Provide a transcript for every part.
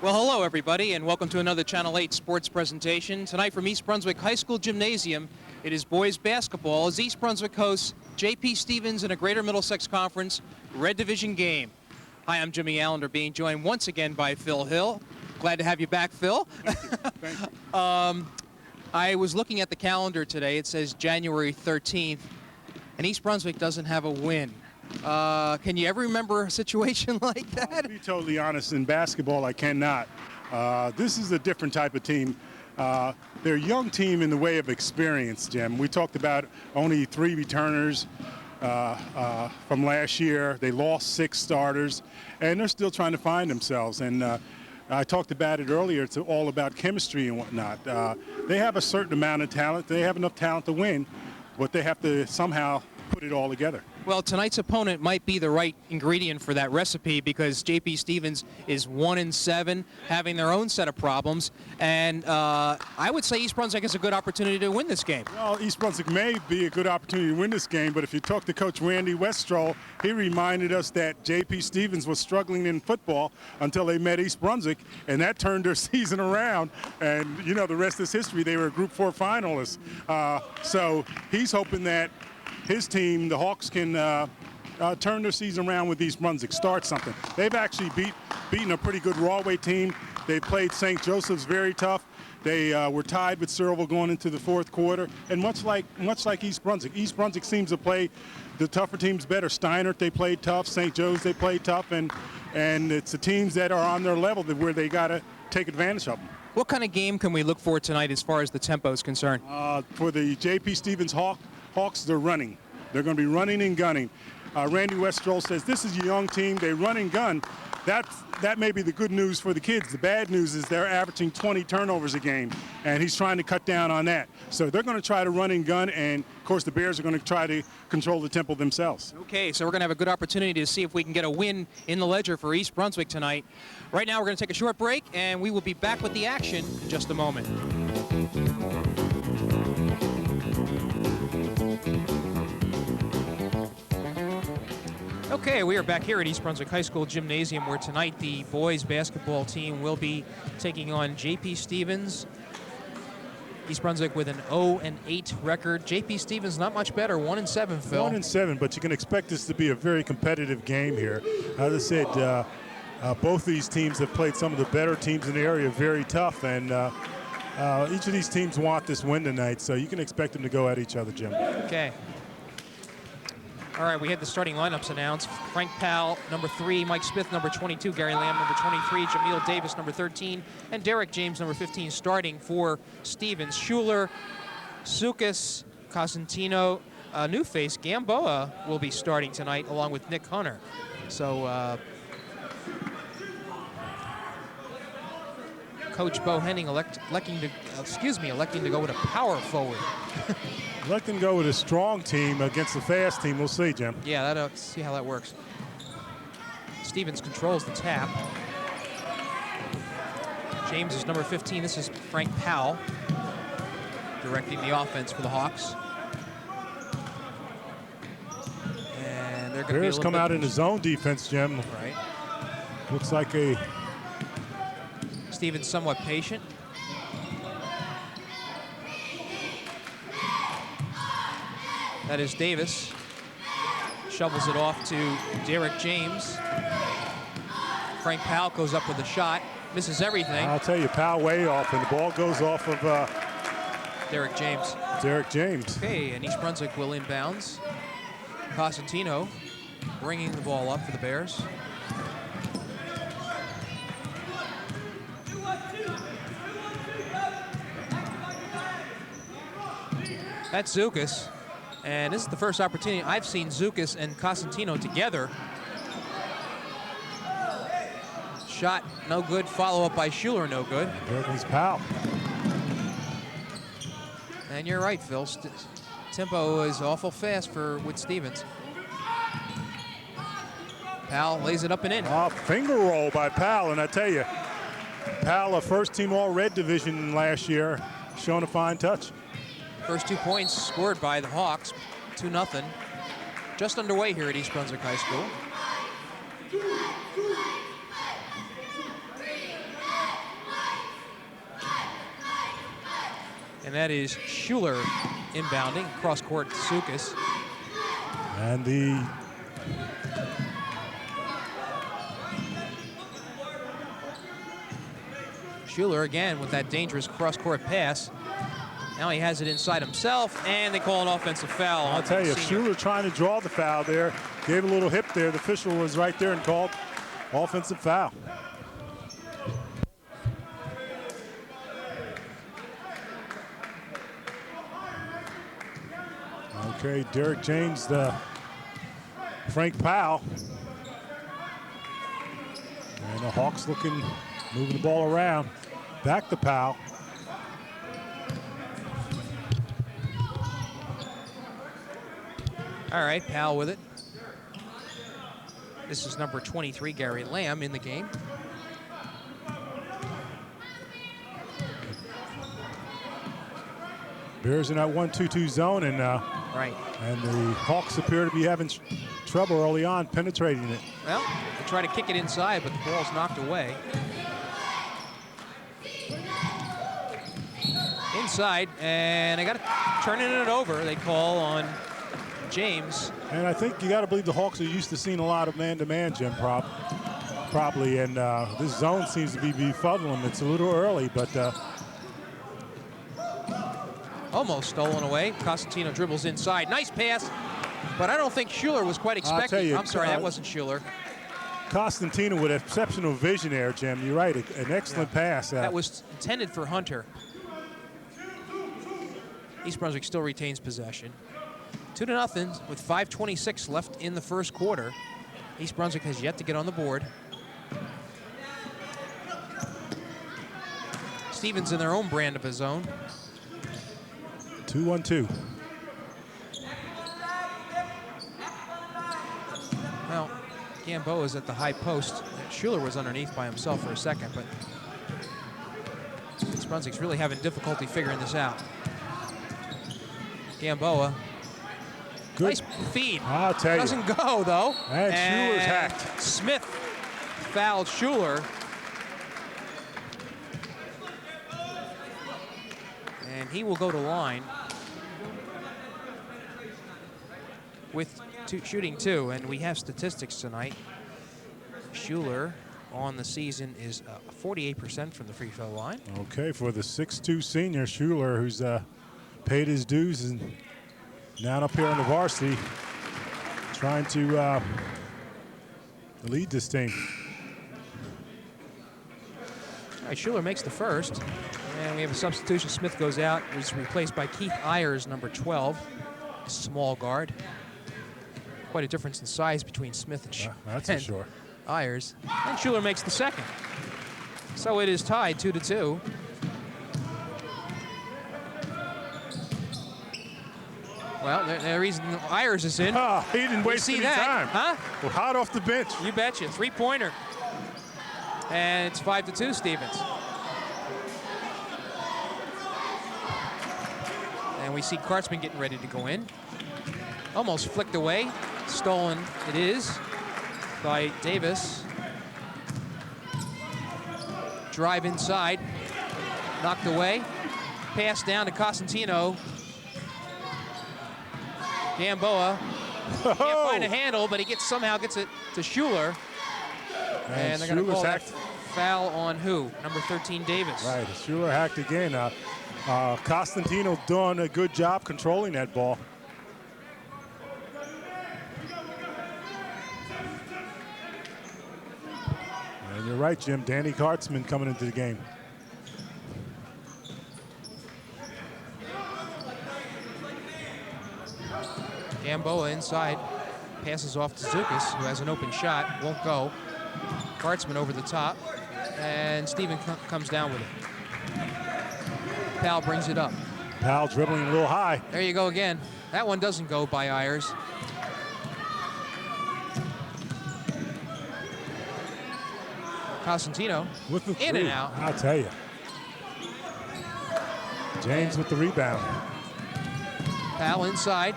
Well, hello, everybody, and welcome to another Channel 8 sports presentation. Tonight from East Brunswick High School Gymnasium, it is boys basketball as East Brunswick hosts J.P. Stevens in a Greater Middlesex Conference Red Division game. Hi, I'm Jimmy Allinder, being joined once again by Phil Hill. Glad to have you back, Phil. Thank you. I was looking at the calendar today. It says January 13th, and East Brunswick doesn't have a win. Can you ever remember a situation like that? To be totally honest, in basketball, I cannot. This is a different type of team. They're a young team in the way of experience, Jim. We talked about only 3 returners from last year. They lost 6 starters, and they're still trying to find themselves. And I talked about it earlier. It's all about chemistry and whatnot. They have a certain amount of talent. They have enough talent to win, but they have to somehow put it all together. Well, tonight's opponent might be the right ingredient for that recipe because J.P. Stevens is 1-7, having their own set of problems, and I would say East Brunswick has a good opportunity to win this game. Well, East Brunswick may be a good opportunity to win this game, but if you talk to Coach Randy Westroll, he reminded us that J.P. Stevens was struggling in football until they met East Brunswick, and that turned their season around, and you know the rest is history. They were Group 4 finalists. So he's hoping that his team, the Hawks, can turn their season around with East Brunswick, start something. They've actually beaten a pretty good Rawway team. They played St. Joseph's very tough. They were tied with Searleville going into the 4th quarter. And much like East Brunswick seems to play the tougher teams better. Steinert, they played tough. St. Joe's, they played tough. And it's the teams that are on their level where they got to take advantage of them. What kind of game can we look for tonight as far as the tempo is concerned? For the J.P. Stevens Hawks, they're running. They're going to be running and gunning. Randy Westroll says this is a young team. They run and gun. That may be the good news for the kids. The bad news is they're averaging 20 turnovers a game, and he's trying to cut down on that. So they're going to try to run and gun, and, of course, the Bears are going to try to control the tempo themselves. Okay, so we're going to have a good opportunity to see if we can get a win in the ledger for East Brunswick tonight. Right now we're going to take a short break, and we will be back with the action in just a moment. Okay, we are back here at East Brunswick High School Gymnasium, where tonight the boys basketball team will be taking on J.P. Stevens. East Brunswick with an 0-8 record. J.P. Stevens not much better, 1-7, Phil. 1-7, but you can expect this to be a very competitive game here. As I said, both these teams have played some of the better teams in the area very tough, and each of these teams want this win tonight, so you can expect them to go at each other, Jim. Okay. All right, we had the starting lineups announced. Frank Powell, number 3, Mike Smith, number 22, Gary Lamb, number 23, Jameel Davis, number 13, and Derek James, number 15, starting for Stevens. Schuler, Sukas, Cosentino, new face, Gamboa will be starting tonight along with Nick Hunter. So Coach Bo Henning electing to go with a power forward. Electing to go with a strong team against a fast team. We'll see, Jim. Yeah, let's see how that works. Stevens controls the tap. James is number 15. This is Frank Powell directing the offense for the Hawks. And they're going to Bears come out in the zone defense, Jim. Right. Looks like a... Stevens somewhat patient. That is Davis. Shovels it off to Derek James. Frank Powell goes up with a shot. Misses everything. I'll tell you, Powell way off, and the ball goes off of Derek James. Derek James. Okay, and East Brunswick will inbounds. Cosentino bringing the ball up for the Bears. That's Zukas. And this is the first opportunity I've seen Zukas and Cosentino together. Shot no good, follow up by Schuler, no good. There goes Powell. And you're right, Phil. Tempo is awful fast with Stevens. Powell lays it up and in. Finger roll by Powell, and I tell you, Powell, a first team all red division last year, showing a fine touch. First 2 points scored by the Hawks, 2-0. Just underway here at East Brunswick High School. And that is Schuler inbounding, cross court to Sukas. And the Schuler again with that dangerous cross court pass. Now he has it inside himself, and they call an offensive foul. I'll tell you, senior. Schuler trying to draw the foul there, gave a little hip there. The official was right there and called offensive foul. Okay, Derek James, the Frank Powell. And the Hawks moving the ball around. Back to Powell. All right, Powell with it. This is number 23, Gary Lamb, in the game. Bears in that 1-2-2 zone, and Right. and the Hawks appear to be having trouble early on penetrating it. Well, they try to kick it inside, but the ball's knocked away. Inside, and they got to turning it over. They call on James. And I think you got to believe the Hawks are used to seeing a lot of man-to-man, Jim, probably. And this zone seems to be befuddling them. It's a little early, but Almost stolen away. Costantino dribbles inside. Nice pass, but I don't think Schuler was quite I'll tell expecting. you, I'm sorry, that wasn't Schuler. Costantino with exceptional vision there, Jim. You're right, an excellent pass. That was intended for Hunter. East Brunswick still retains possession. 2-0 with 5:26 left in the first quarter. East Brunswick has yet to get on the board. Stevens in their own brand of his own. 2-1-2. Well, Gamboa is at the high post. Schuler was underneath by himself for a second, but East Brunswick's really having difficulty figuring this out. Gamboa. Good. Nice feed. I'll tell you. Doesn't go, though. And Schuler's hacked. Smith fouled Schuler. And he will go to line with shooting two. And we have statistics tonight. Schuler on the season is 48% from the free throw line. Okay, for the 6'2 senior, Schuler, who's paid his dues and now up here on the varsity, trying to lead this team. All right, Schuler makes the first, and we have a substitution. Smith goes out, was replaced by Keith Ayers, number 12, small guard. Quite a difference in size between Smith and That's for sure. Ayers. And Schuler makes the second. So it is tied 2-2. Well, the reason Ayers is in. Oh, he didn't waste see any that, time. huh? Well, hot off the bench. You betcha, three-pointer. And it's 5-2, Stevens. And we see Kartzman getting ready to go in. Almost flicked away. Stolen it is by Davis. Drive inside. Knocked away. Pass down to Costantino. Gamboa can't find a handle, but he somehow gets it to Schuler. And they're going to call that foul on who? Number 13, Davis. Right, Schuler hacked again. Costantino doing a good job controlling that ball. And you're right, Jim. Danny Kartzman coming into the game. Gamboa inside, passes off to Zukas, who has an open shot, won't go. Kartzman over the top, and Steven comes down with it. Powell brings it up. Powell dribbling a little high. There you go again. That one doesn't go by Ayers. Costantino with the in and out. I'll tell you. James with the rebound. Powell inside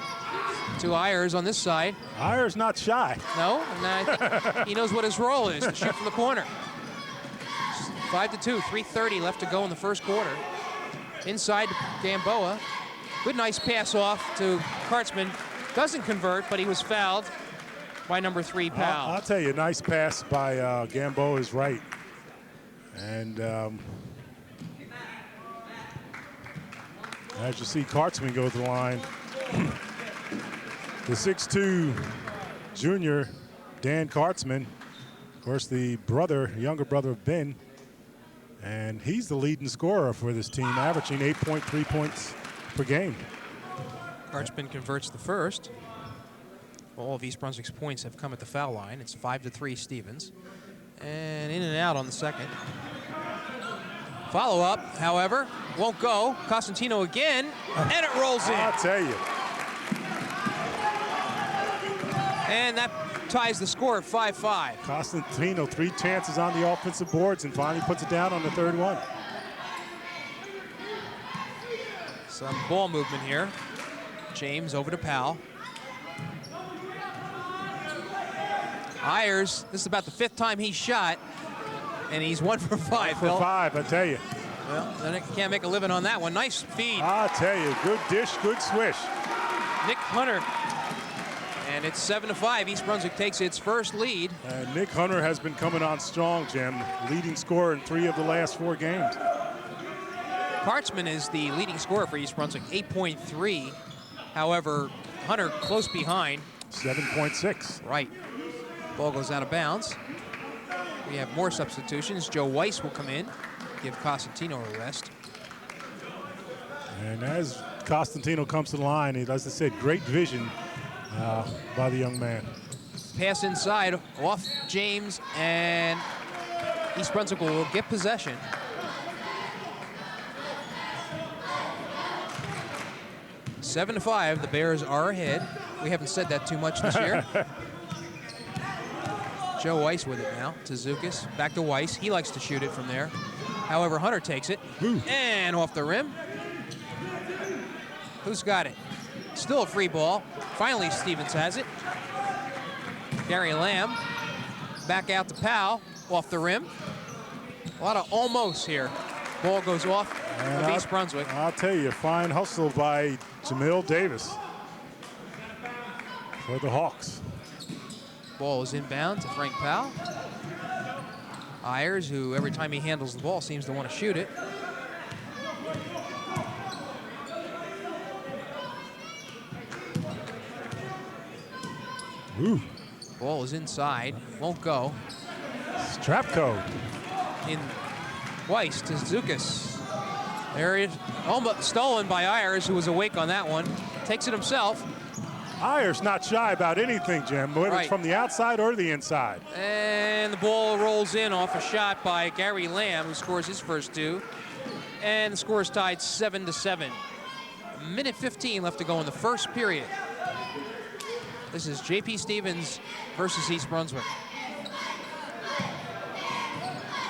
to Ayers on this side. Ayers not shy. No, and I think he knows what his role is, to shoot from the corner. 5-2, 3:30 left to go in the first quarter. Inside Gamboa. Good, nice pass off to Kartzman. Doesn't convert, but he was fouled by number 3, Powell. I'll tell you, nice pass by Gamboa is right. And as you see, Kartzman go to the line. The 6'2" junior, Dan Kartzman, of course, the younger brother of Ben, and he's the leading scorer for this team, averaging 8.3 points per game. Kartzman converts the first. All of East Brunswick's points have come at the foul line. It's 5-3 Stevens. And in and out on the second. Follow-up, however, won't go. Costantino again, and it rolls in. I'll tell you. And that ties the score at 5-5. Costantino, 3 chances on the offensive boards and finally puts it down on the third one. Some ball movement here. James over to Powell. Ayers, this is about the 5th time he's shot, and he's 1 for 5, Phil. 1 for 5, I tell you. Well, then can't make a living on that one. Nice feed. I'll tell you, good dish, good swish. Nick Hunter. And it's 7-5. East Brunswick takes its first lead. Nick Hunter has been coming on strong, Jim. Leading scorer in 3 of the last 4 games. Kartzman is the leading scorer for East Brunswick, 8.3. However, Hunter close behind. 7.6. Right. Ball goes out of bounds. We have more substitutions. Joe Weiss will come in, give Costantino a rest. And as Costantino comes to the line, as I said, great vision by the young man. Pass inside, off James, and East Brunswick will get possession. Seven to 5, the Bears are ahead. We haven't said that too much this year. Joe Weiss with it now to Zukas. Back to Weiss. He likes to shoot it from there. However, Hunter takes it. Ooh. And off the rim. Who's got it? Still a free ball. Finally, Stevens has it. Gary Lamb. Back out to Powell. Off the rim. A lot of almost here. Ball goes off of East Brunswick. I'll tell you, fine hustle by Jamil Davis for the Hawks. Ball is inbound to Frank Powell. Ayers, who every time he handles the ball seems to want to shoot it. Ooh. Ball is inside, won't go. Strapko. In Weiss to Zukas. There it is, almost stolen by Ayers, who was awake on that one. Takes it himself. Ayers not shy about anything, Jim, whether it's from the outside or the inside. And the ball rolls in off a shot by Gary Lamb, who scores his first 2. And the score is tied 7-7. A minute 15 left to go in the first period. This is J.P. Stevens versus East Brunswick.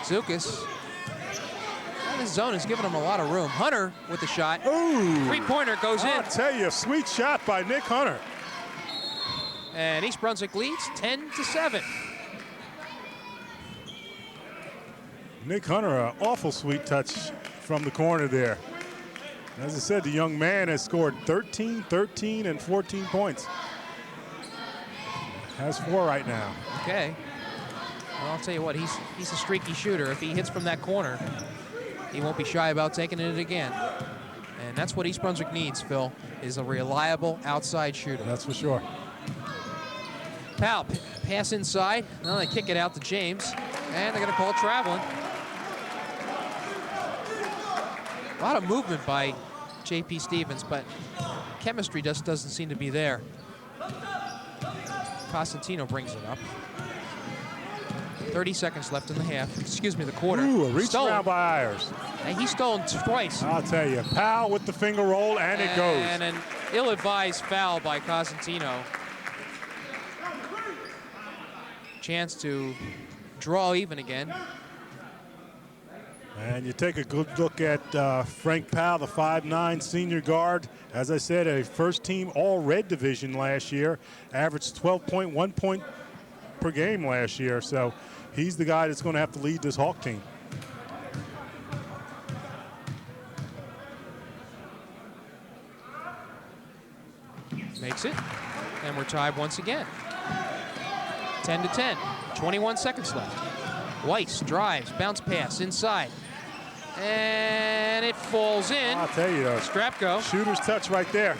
Zukas. And the zone is giving him a lot of room. Hunter with the shot. Ooh. Three-pointer goes in. I'll tell you, sweet shot by Nick Hunter. And East Brunswick leads 10-7. Nick Hunter, an awful sweet touch from the corner there. As I said, the young man has scored 13, 13, and 14 points. Has 4 right now. Okay. Well, I'll tell you what, he's a streaky shooter. If he hits from that corner, he won't be shy about taking it again. And that's what East Brunswick needs, Phil, is a reliable outside shooter. That's for sure. Powell, pass inside. Now they kick it out to James. And they're going to call traveling. A lot of movement by J.P. Stevens, but chemistry just doesn't seem to be there. Costantino brings it up. 30 seconds left in the half. Excuse me, the quarter. Ooh, a reach Stolen. around by Ayers. And he's stolen twice. I'll tell you, Powell with the finger roll, and it goes. And an ill-advised foul by Costantino. Chance to draw even again. And you take a good look at Frank Powell, the 5'9" senior guard. As I said, a first-team All-Red division last year. Averaged 12.1 point per game last year. So he's the guy that's going to have to lead this Hawk team. Makes it. And we're tied once again. 10-10. 21 seconds left. Weiss drives, bounce pass inside. And it falls in. I'll tell you, Strap go. Shooter's touch right there.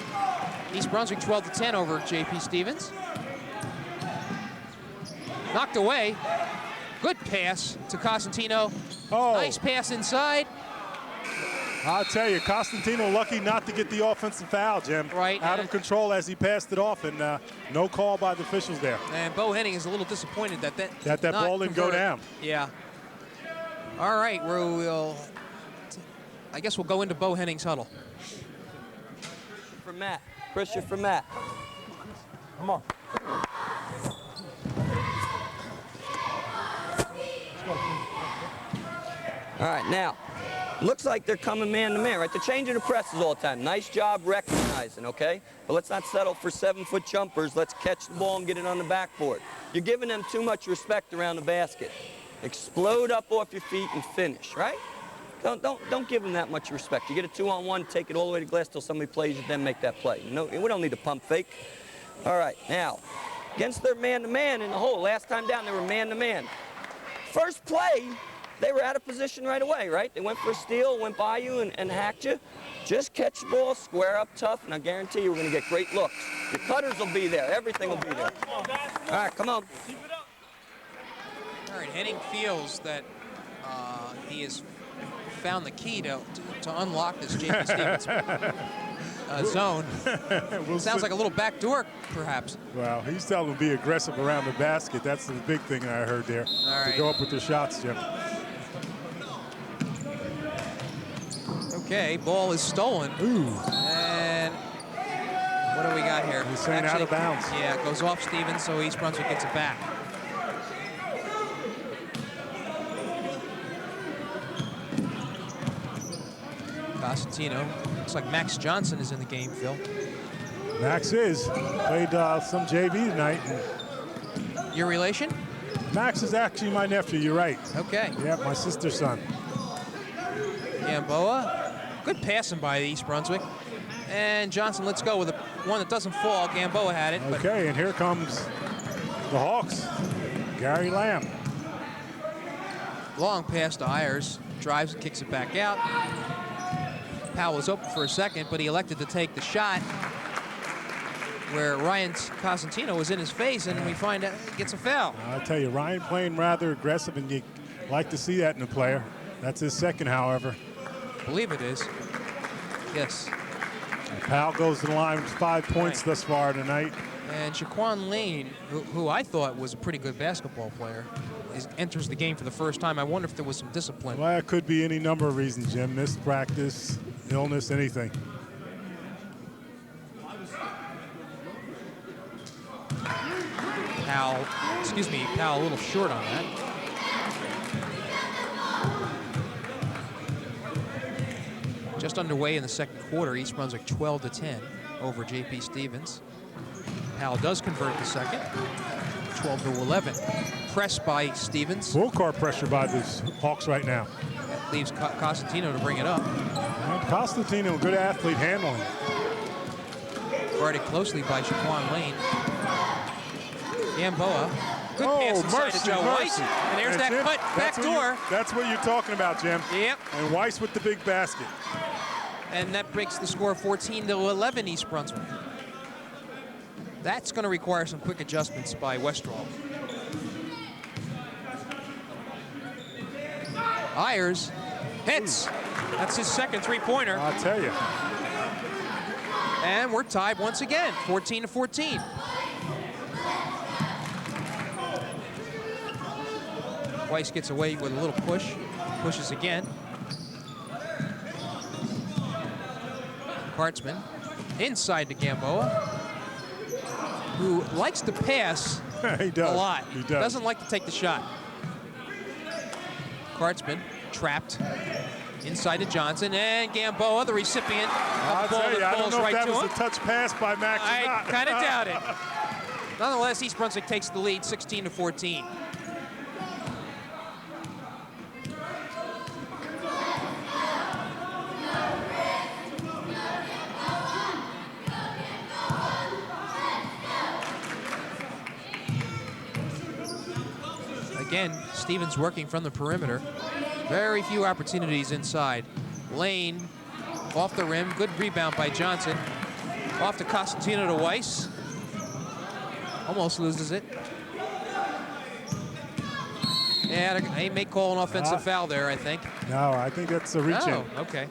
East Brunswick 12-10 over J.P. Stevens. Knocked away. Good pass to Costantino. Oh. Nice pass inside. I'll tell you, Costantino lucky not to get the offensive foul, Jim. Right. Out of control as he passed it off, and no call by the officials there. And Bo Henning is a little disappointed that ball didn't go down. Yeah. All right, I guess we'll go into Bo Henning's huddle. For Matt. Pressure for Matt. Come on. All right, now, looks like they're coming man-to-man, right? They're changing the presses all the time. Nice job recognizing, okay? But let's not settle for 7-foot jumpers. Let's catch the ball and get it on the backboard. You're giving them too much respect around the basket. Explode up off your feet and finish, right? Don't give them that much respect. You get a 2-on-1, take it all the way to glass till somebody plays you, then make that play. No, we don't need to pump fake. All right, now, against their man-to-man in the hole. Last time down, they were man-to-man. First play, they were out of position right away, right? They went for a steal, went by you and hacked you. Just catch the ball, square up tough, and I guarantee you we're going to get great looks. Your cutters will be there. Everything will be there. All right, come on. All right, Henning feels that he has found the key to unlock this J.P. Stevens zone. Sounds like a little backdoor, perhaps. Well, he's telling them to be aggressive around the basket. That's the big thing I heard there. All right. To go up with their shots, Jim. Okay, ball is stolen. Ooh. And what do we got here? He's saying out of bounds. Yeah, it goes off Stevens, so East Brunswick gets it back. Costantino. Looks like Max Johnson is in the game, Phil. Max is. Played some JV tonight. Your relation? Max is actually my nephew, you're right. Okay. Yeah, my sister's son. Gamboa. Good passing by East Brunswick. And Johnson lets go with one that doesn't fall. Gamboa had it. Okay, and here comes the Hawks. Gary Lamb. Long pass to Ayers. Drives and kicks it back out. Powell was open for a second, but he elected to take the shot where Ryan Costantino was in his face, and we find out he gets a foul. I'll tell you, Ryan playing rather aggressive, and you like to see that in a player. That's his second, however. I believe it is. Yes. And Powell goes to the line with 5 points thus far tonight. And Shaquan Lane, who I thought was a pretty good basketball player, enters the game for the first time. I wonder if there was some discipline. Well, it could be any number of reasons, Jim. Missed practice, illness, anything. Powell a little short on that. Just underway in the second quarter, East Brunswick 12-10 over J.P. Stevens. Powell does convert the second, 12-11. Pressed by Stevens. Full court pressure by the Hawks right now. That leaves Costantino to bring it up. And Costantino, good athlete handling. Guarded closely by Shaquan Lane. Gamboa. Good pass inside to Joe Weiss. And there's that cut back door. That's what you're talking about, Jim. Yep. And Weiss with the big basket. And that breaks the score 14-11 East Brunswick. That's going to require some quick adjustments by Westrall. Ayers hits. That's his second three-pointer. I'll tell you. And we're tied once again, 14-14. Weiss gets away with a little push. Pushes again. Hartzman inside to Gamboa, who likes to pass He does. a lot. He does. Doesn't like to take the shot. Hartzman trapped inside to Johnson, and Gamboa, the recipient of the ball that falls right to him. I don't know if that was a touch pass by Max or not. I kind of doubt it. Nonetheless, East Brunswick takes the lead 16-14. again, Stevens working from the perimeter. Very few opportunities inside. Lane off the rim. Good rebound by Johnson. Off to Costantino to Weiss. Almost loses it. Yeah, they may call an offensive foul there, I think. No, I think that's a reach-in. Oh, okay.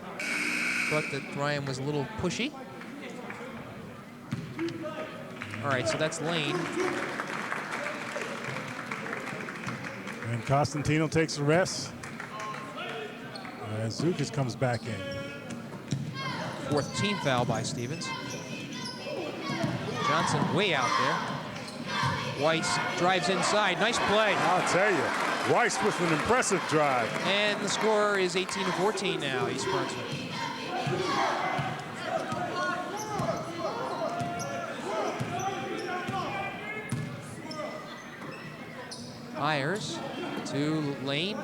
Thought that Ryan was a little pushy. All right, so that's Lane. And Costantino takes the rest. As Zukas comes back in. Fourth team foul by Stevens. Johnson way out there. Weiss drives inside. Nice play. I'll tell you, Weiss with an impressive drive. And the score is 18-14 now, East Brunswick. Myers to Lane.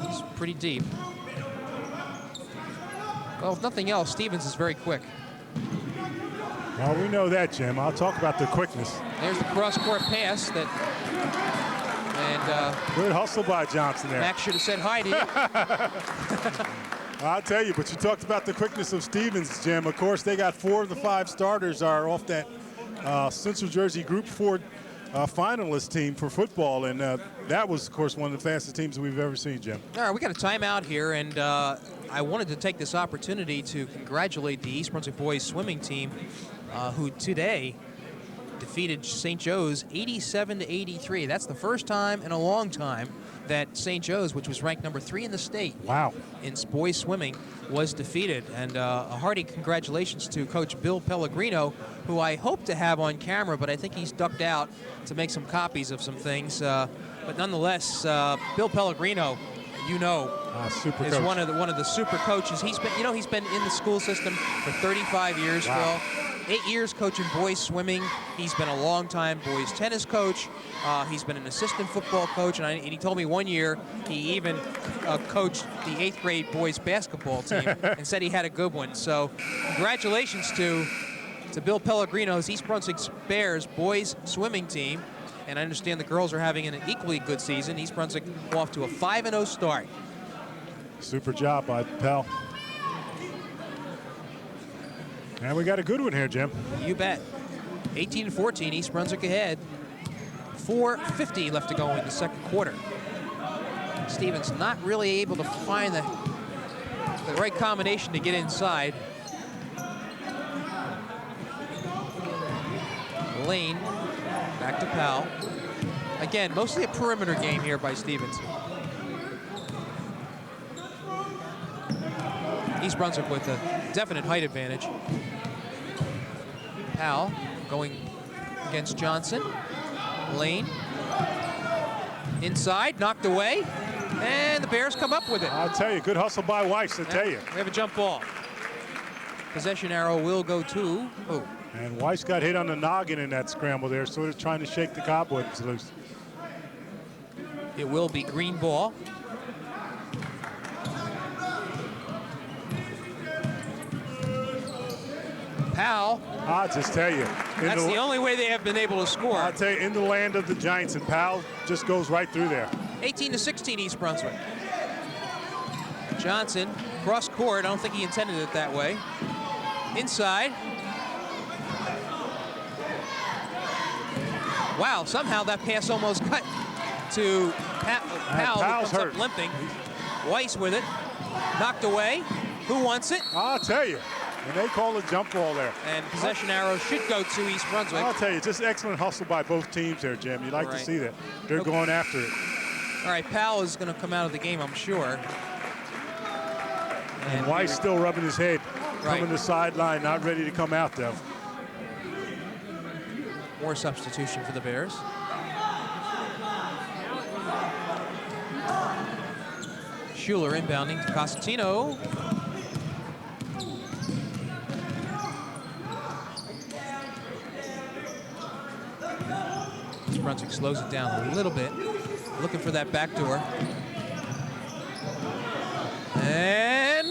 He's pretty deep. Well, if nothing else, Stevens is very quick. Well, we know that, Jim. I'll talk about the quickness. There's the cross-court pass that, and good hustle by Johnson there. Max should have said hi to you. I'll tell you, but you talked about the quickness of Stevens, Jim. Of course, they got 4 of the 5 starters are off that Central Jersey Group 4 finalist team for football, and that was, of course, one of the fastest teams we've ever seen, Jim. All right, we got a timeout here, and I wanted to take this opportunity to congratulate the East Brunswick boys swimming team, who today defeated St. Joe's 87-83. That's the first time in a long time that St. Joe's, which was ranked number 3 in the state, wow, in boys swimming, was defeated. And a hearty congratulations to Coach Bill Pellegrino, who I hope to have on camera, but I think he's ducked out to make some copies of some things. But nonetheless, Bill Pellegrino, super is coach. one of the super coaches. He's been in the school system for 35 years. Wow. Well, 8 years coaching boys swimming. He's been a long-time boys tennis coach. He's been an assistant football coach, and he told me one year he even coached the 8th grade boys basketball team and said he had a good one. So congratulations to Bill Pellegrino's East Brunswick Bears boys swimming team. And I understand the girls are having an equally good season. East Brunswick off to a 5-0 start. Super job by Pell. And we got a good one here, Jim. You bet. 18-14, East Brunswick ahead. 4:50 left to go in the second quarter. Stevens not really able to find the right combination to get inside. Lane, back to Powell. Again, mostly a perimeter game here by Stevens. East Brunswick with a definite height advantage. Powell going against Johnson. Lane. Inside, knocked away. And the Bears come up with it. I'll tell you, good hustle by Weiss, I tell you. We have a jump ball. Possession arrow will go to, And Weiss got hit on the noggin in that scramble there, sort of trying to shake the cobwebs loose. It will be green ball. Powell. I'll just tell you. That's the only way they have been able to score. I'll tell you, in the land of the Giants, and Powell just goes right through there. 18-16 East Brunswick. Johnson, cross court. I don't think he intended it that way. Inside. Wow, somehow that pass almost cut to Powell, who comes up limping. Weiss with it. Knocked away. Who wants it? I'll tell you. And they call a jump ball there. And possession arrow should go to East Brunswick. I'll tell you, just excellent hustle by both teams there, Jim. You like to see that. They're going after it. All right, Powell is going to come out of the game, I'm sure. And Weiss still rubbing his head. Coming to the sideline, not ready to come out, though. More substitution for the Bears. Schuler inbounding to Costantino. East Brunswick slows it down a little bit, looking for that back door. And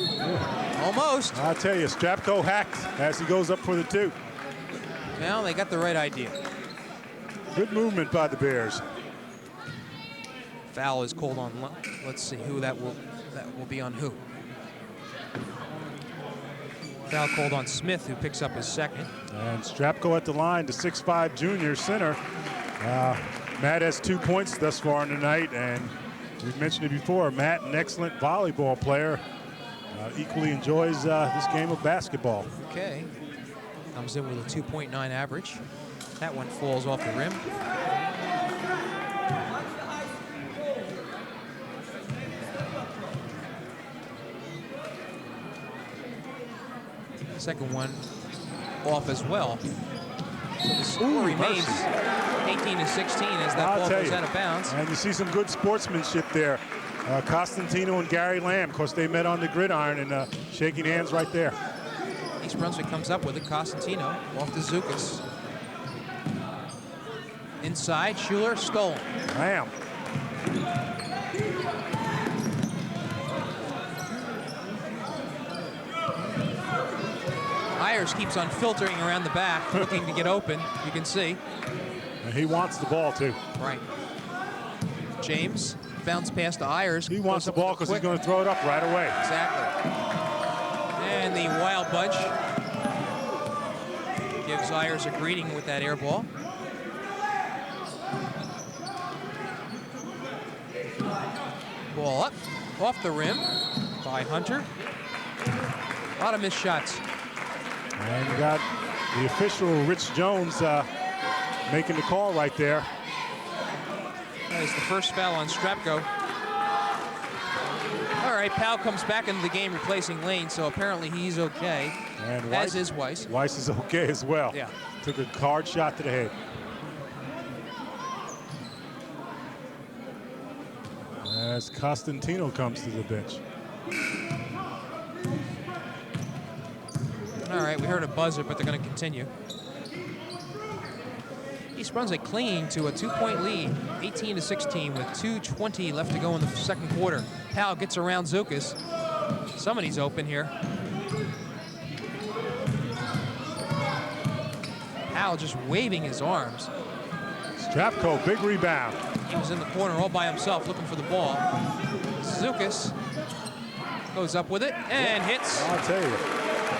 almost. I'll tell you, Strapko hacked as he goes up for the 2. Well, they got the right idea. Good movement by the Bears. Foul is called on. Let's see who that will be on who. Foul called on Smith, who picks up his second. And Strapko at the line, the 6'5" junior center. Matt has 2 points thus far in the night, and we've mentioned it before. Matt, an excellent volleyball player, equally enjoys this game of basketball. Okay. Comes in with a 2.9 average. That one falls off the rim. Second one off as well. So the score remains 18-16 as that ball goes out of bounds. And you see some good sportsmanship there. Costantino and Gary Lamb, of course, they met on the gridiron and shaking hands right there. East Brunswick comes up with it. Costantino off to Zukas. Inside, Schuler, stolen. Lamb. Ayers keeps on filtering around the back, looking to get open, you can see. And he wants the ball, too. Right. James, bounce pass to Ayers. He wants the ball because he's going to throw it up right away. Exactly. And the wild bunch gives Ayers a greeting with that air ball. Ball up, off the rim by Hunter. A lot of missed shots. And you got the official, Rich Jones, making the call right there. That is the first foul on Strapko. All right, Powell comes back into the game replacing Lane, so apparently he's okay, And as is Weiss. Weiss is okay as well. Yeah. Took a hard shot to the head. As Costantino comes to the bench. All right, we heard a buzzer, but they're going to continue. East Brunswick clinging to a 2-point lead, 18-16, with 2:20 left to go in the second quarter. Powell gets around Zukas. Somebody's open here. Powell just waving his arms. Strapko, big rebound. He was in the corner all by himself looking for the ball. Zukas goes up with it and hits. I'll tell you,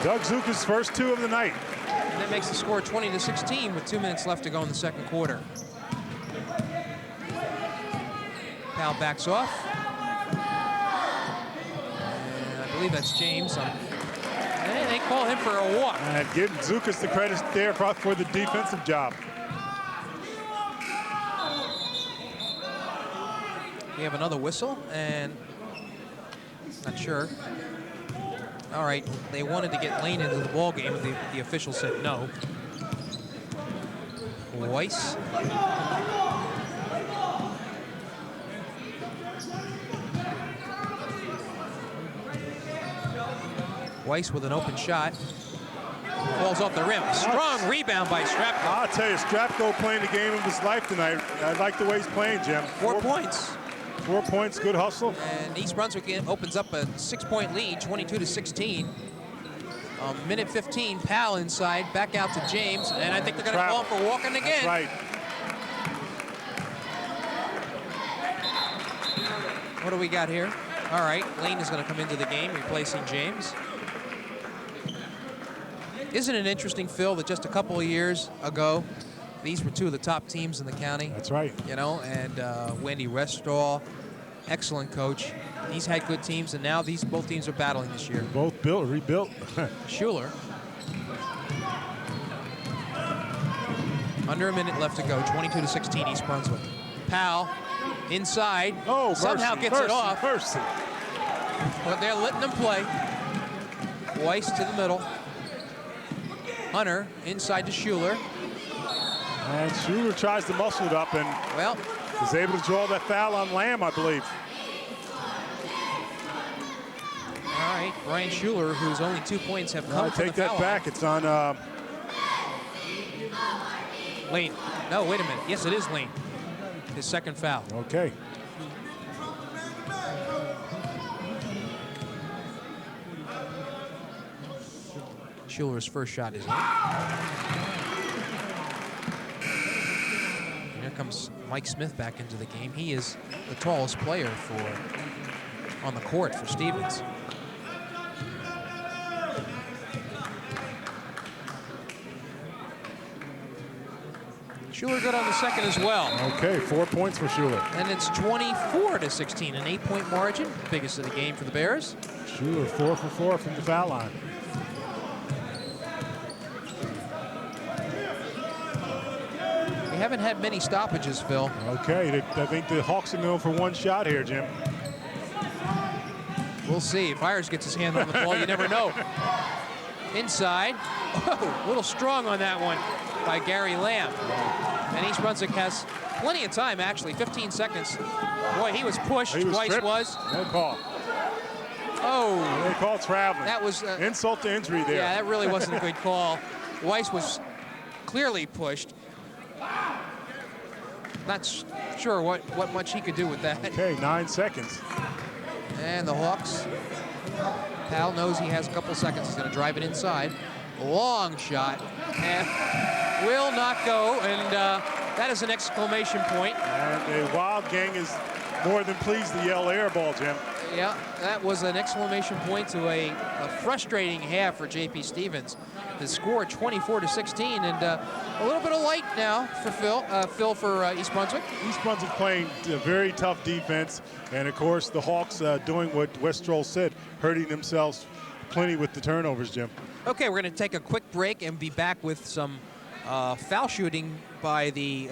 Doug Zukas' first 2 of the night. And that makes the score 20-16 with 2 minutes left to go in the second quarter. Powell backs off. And I believe that's James. And they call him for a walk. And give Zukas the credit there for the defensive job. We have another whistle, and not sure. All right, they wanted to get Lane into the ball game, and the official said no. Weiss. Weiss with an open shot. Falls off the rim. Strong rebound by Strapko. I'll tell you, Strapko playing the game of his life tonight. I like the way he's playing, Jim. 4 points. 4 points, good hustle. And East Brunswick opens up a 6-point lead, 22-16. Minute 15, Powell inside, back out to James, and I think they're going to call for walking again. That's right. What do we got here? All right, Lane is going to come into the game, replacing James. Isn't it interesting, Phil, that just a couple of years ago, these were 2 of the top teams in the county? That's right. You know, and Wendy Restall, excellent coach. He's had good teams, and now both teams are battling this year. Both rebuilt. Schuler. Under a minute left to go, 22-16 East Brunswick. Powell inside, somehow gets it off. Mercy. But they're letting them play. Weiss to the middle. Hunter inside to Schuler. And Schuler tries to muscle it up and is able to draw that foul on Lamb, I believe. All right, Brian Schuler, whose only 2 points have come from the foul Take that back. line. It's on Lane. No, wait a minute. Yes, it is Lane. His second foul. Okay. Schuler's first shot is in. Here comes Mike Smith back into the game. He is the tallest player on the court for Stevens. Schuler good on the second as well. Okay, 4 points for Schuler. And it's 24-16, an 8-point margin, biggest of the game for the Bears. Schuler 4 for 4 from the foul line. We haven't had many stoppages, Phil. Okay, I think the Hawks are known for one shot here, Jim. We'll see. If Myers gets his hand on the ball, you never know. Inside. Oh, a little strong on that one by Gary Lamb. And East Brunswick has plenty of time, actually. 15 seconds. Boy, he was pushed. Weiss was. No call. Oh. No call traveling. That was insult to injury there. Yeah, that really wasn't a good call. Weiss was clearly pushed. Not sure what much he could do with that. Okay, 9 seconds. And the Hawks. Powell knows he has a couple seconds. He's going to drive it inside. Long shot. And will not go. And that is an exclamation point. And the Wild Gang is more than pleased to yell air ball, Jim. Yeah, that was an exclamation point to a frustrating half for J.P. Stevens. The score 24-16, and a little bit of light now for Phil for East Brunswick. East Brunswick playing a very tough defense, and of course the Hawks doing what Wes Stroll said, hurting themselves plenty with the turnovers, Jim. Okay, we're going to take a quick break and be back with some foul shooting by the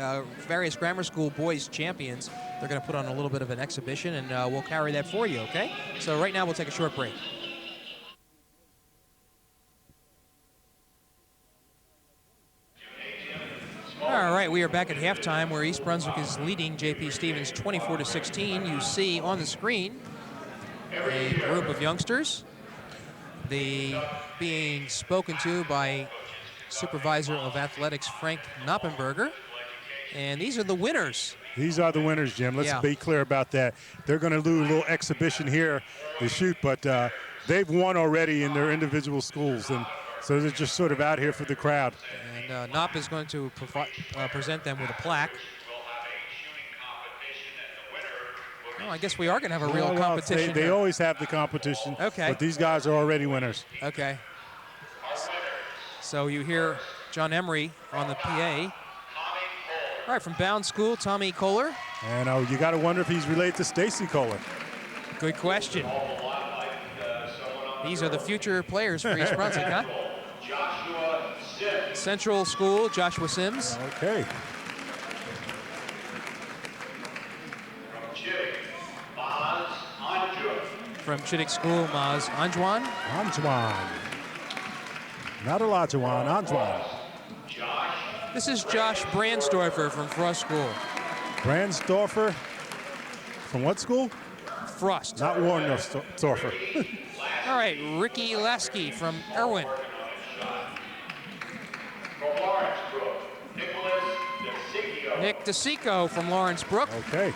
various grammar school boys champions. They're going to put on a little bit of an exhibition, and we'll carry that for you, okay? So right now we'll take a short break. All right, we are back at halftime where East Brunswick is leading J.P. Stevens 24-16. You see on the screen a group of youngsters. Being spoken to by Supervisor of Athletics Frank Knoppenberger. And these are the winners. These are the winners, Jim. Let's be clear about that. They're going to do a little exhibition here to shoot, but they've won already in their individual schools, and so they're just sort of out here for the crowd. And Knopp is going to present them with a plaque. Well, I guess we are going to have a real competition. They always have the competition, but these guys are already winners. Okay. So you hear John Emery on the PA. All right, from Bound School, Tommy Kohler. And you got to wonder if he's related to Stacy Kohler. Good question. These are the future players for East Brunswick, huh? Central School, Joshua Sims. Okay. From Chittick School, Maz Anjwan. Anjwan. Not Olajuwon, Anjwan. This is Josh Brandstorfer from Frost School. Brandstorfer from what school? Frost. Not Warnerstorfer. All right, Ricky Lasky from Irwin. Nick DeSico from Lawrence Brook. Okay.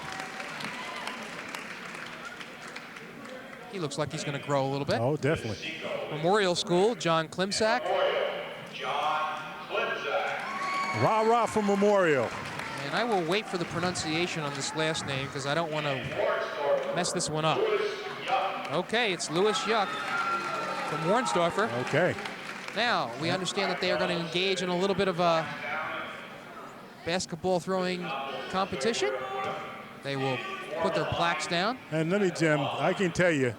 He looks like he's going to grow a little bit. Oh, definitely. Memorial School, John Klimsak. Rah-rah from Memorial. And I will wait for the pronunciation on this last name because I don't want to mess this one up. Okay, it's Louis Yuck from Warnsdorfer. Okay. Now, we understand that they are going to engage in a little bit of a basketball throwing competition. They will put their plaques down. And let me, Jim, I can tell you,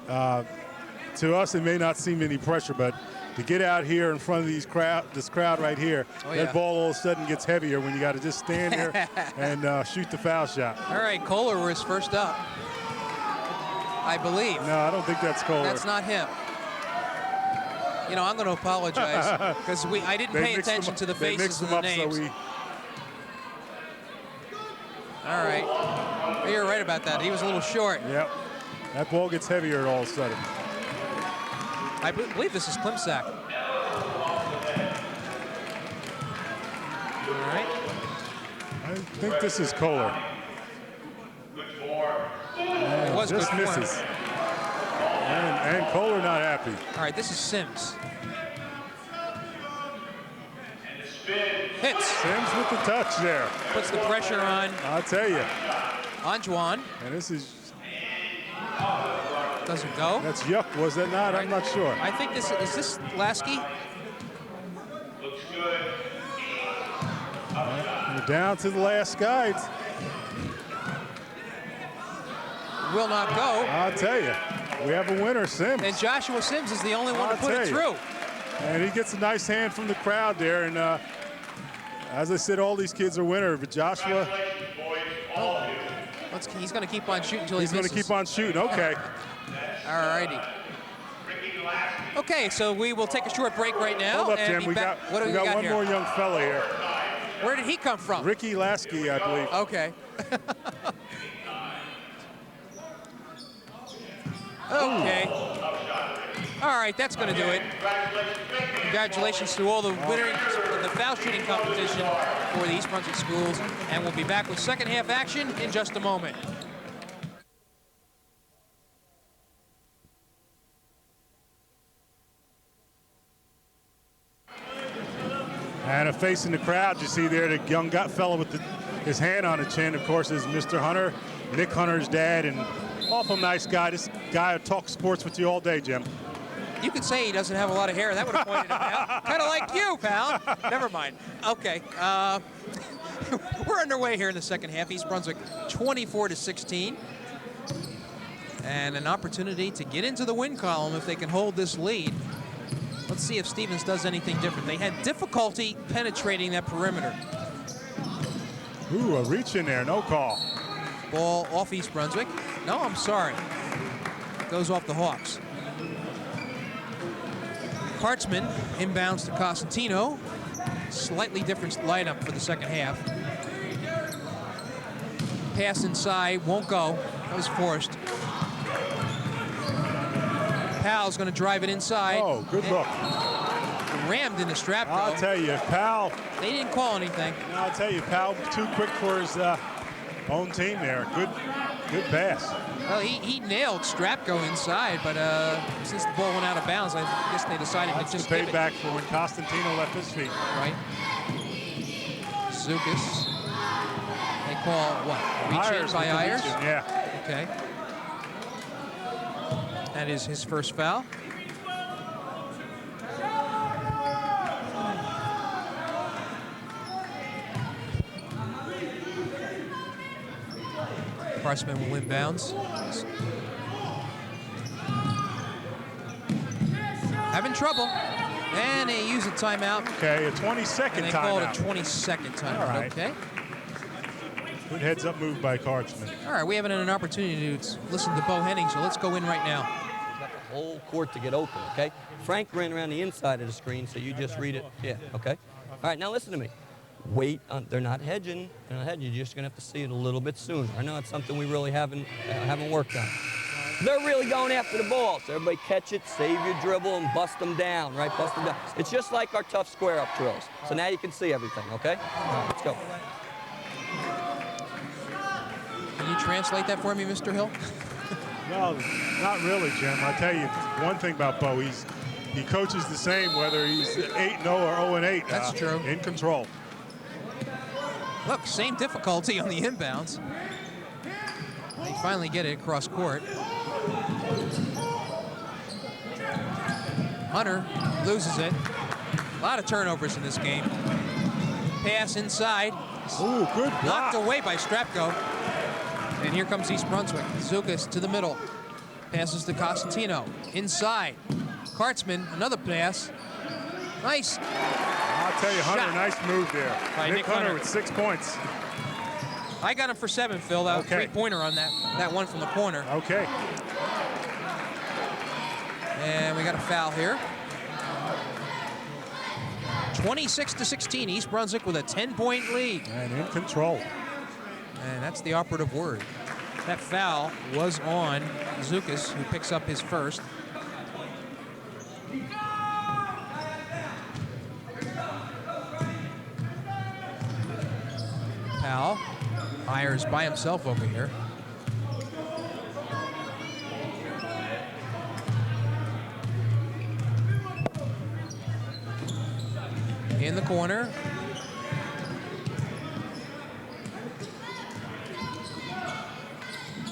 to us it may not seem any pressure, but to get out here in front of this crowd right here, that ball all of a sudden gets heavier when you got to just stand here and shoot the foul shot. All right, Kohler was first up, I believe. No, I don't think that's Kohler. That's not him. You know, I'm going to apologize because I didn't pay attention to the faces and the names. All right. You're right about that. He was a little short. Yep. That ball gets heavier all of a sudden. I believe this is Klimsak. All right. I think this is Kohler. It was just good misses. And Kohler not happy. All right, this is Sims. Hits. Sims with the touch there. Puts the pressure on I'll tell you. Juan. And this is, Doesn't go. that's yuck, was that not? I'm not sure. I think is this Lasky? We're down to the last guy. Will not go. I'll tell you. We have a winner, Sims. And Joshua Sims is the only one I'll to put it tell you. through. And he gets a nice hand from the crowd there. And as I said, all these kids are winners. But Joshua, He's going to keep on shooting until he he's going to misses. keep on shooting. Okay. All righty. Okay, so we will take a short break right now. Hold up, and Jim. be We back. got, What do we got one here? more young fella here. Where did he come from? Ricky Lasky, I believe. Okay. Okay. All right, that's going to do it. Congratulations to all the winners of the foul shooting competition for the East Brunswick schools. And we'll be back with second half action in just a moment. And a face in the crowd, you see there, the young fellow with his hand on the chin, of course, is Mr. Hunter, Nick Hunter's dad, and awful nice guy. This guy will talk sports with you all day, Jim. You could say he doesn't have a lot of hair. That would have pointed him out. Kind of like you, pal. Never mind. Okay. We're underway here in the second half. East Brunswick 24-16. And an opportunity to get into the win column if they can hold this lead. Let's see if Stevens does anything different. They had difficulty penetrating that perimeter. Ooh, a reach in there, no call. Ball off East Brunswick. No, I'm sorry. Goes off the Hawks. Hartzman inbounds to Costantino. Slightly different lineup for the second half. Pass inside, won't go. That was forced. Powell's going to drive it inside. Oh, good look. Rammed in the strap, though. I'll tell you, Powell. They didn't call anything. I'll tell you, Powell too quick for his own team there. Good pass. Well, he nailed Strapko inside, but since the ball went out of bounds, I guess they decided That's to just the give it. payback for when Costantino left his feet. Right. Zukas. They call what? Reach in by Ayers? Yeah. Okay. That is his first foul. Hartzman will inbounds. Having trouble. And they use a timeout. Okay, a 20-second And they call it a timeout. 20-second timeout. All right. Okay. Good heads-up move by Hartzman. All right, we haven't had an opportunity to listen to Bo Henning, so let's go in right now. Got the whole court to get open, okay? Frank ran around the inside of the screen, so you just read it. Yeah, okay? All right, now listen to me. Wait, they're not hedging. They're not hedging. You're just going to have to see it a little bit sooner. I know it's something we really haven't worked on. They're really going after the ball. So everybody catch it, save your dribble, and bust them down, right? Bust them down. It's just like our tough square-up drills. So now you can see everything, okay? All right, let's go. Can you translate that for me, Mr. Hill? Well, not really, Jim. I'll tell you one thing about Bo. He coaches the same whether he's 8-0 or 0-8. That's true. In control. Look, same difficulty on the inbounds. They finally get it across court. Hunter loses it. A lot of turnovers in this game. Pass inside. Ooh, good block. Knocked away by Strapko. And here comes East Brunswick. Zukas to the middle. Passes to Costantino. Inside. Kartzman, another pass. Nice. I'll tell you, Hunter, Shot. nice move there. By Nick Nick Hunter Hunter. with 6 points. I got him for 7, Phil. That Okay. three-pointer on that one from the corner. Okay. And we got a foul here. 26-16, East Brunswick with a 10-point lead. And in control. And that's the operative word. That foul was on Zukas, who picks up his first. Powell. Ayers by himself over here. in the corner.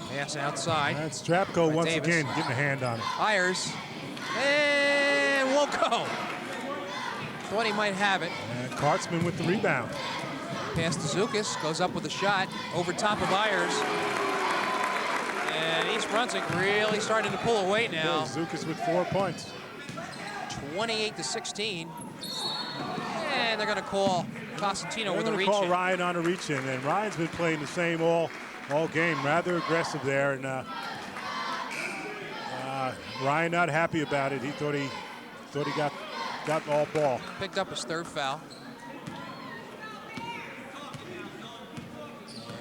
Pass outside. And Strapko once Davis. again getting a hand on it. Ayers. And won't go. Thought he might have it. And Kartzman with the rebound. Pass to Zukas. Goes up with a shot. Over top of Ayers. And East Brunswick really starting to pull away now. Zukas with 4 points. 28-16. And they're going to call Cosentino with a reach. They're going to call Ryan on a reach in, and Ryan's been playing the same all game, rather aggressive there, and Ryan not happy about it. He thought he got all ball. Picked up his third foul.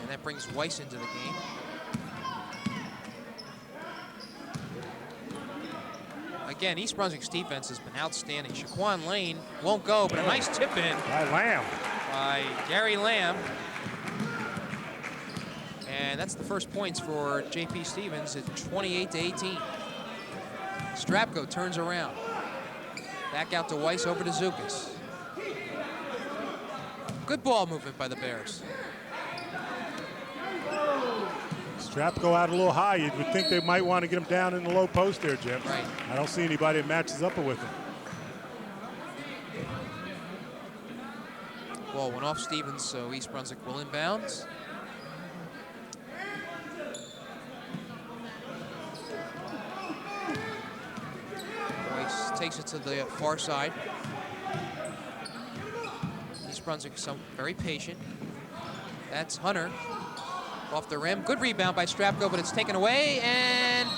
And that brings Weiss into the game. Again, East Brunswick's defense has been outstanding. Shaquan Lane won't go, but a nice tip in By Lamb. by Gary Lamb. And that's the first points for J.P. Stevens at 28-18. Strapko turns around. Back out to Weiss, over to Zukas. Good ball movement by the Bears. Strapko out a little high. You would think they might want to get him down in the low post there, Jim. Right. I don't see anybody that matches up with him. Ball went off Stevens, so East Brunswick will inbounds. Weiss takes it to the far side. East Brunswick very patient. That's Hunter. Off the rim. Good rebound by Strapko, but it's taken away, and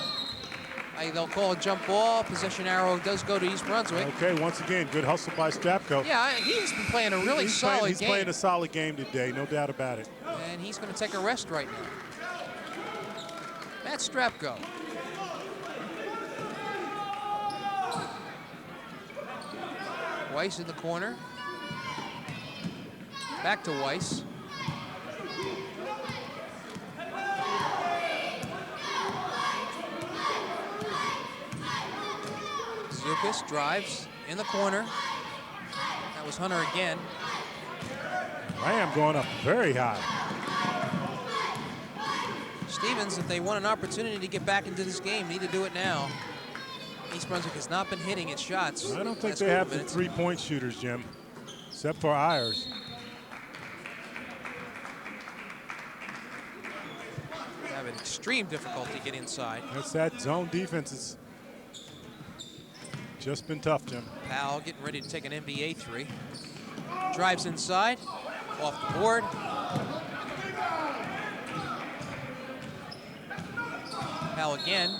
they'll call a jump ball. Possession arrow does go to East Brunswick. Okay, once again, good hustle by Strapko. Yeah, he's been playing a really solid game. He's playing a solid game today, no doubt about it. And he's going to take a rest right now. That's Strapko. Weiss in the corner. Back to Weiss. Zukas drives in the corner. That was Hunter again. Lamb going up very high. Stevens, if they want an opportunity to get back into this game, need to do it now. East Brunswick has not been hitting its shots. I don't think they have the three-point shooters, Jim, except for Ayers. They have an extreme difficulty getting inside. That's that zone defense. It's just been tough, Jim. Powell getting ready to take an NBA three. Drives inside, off the board. Powell again.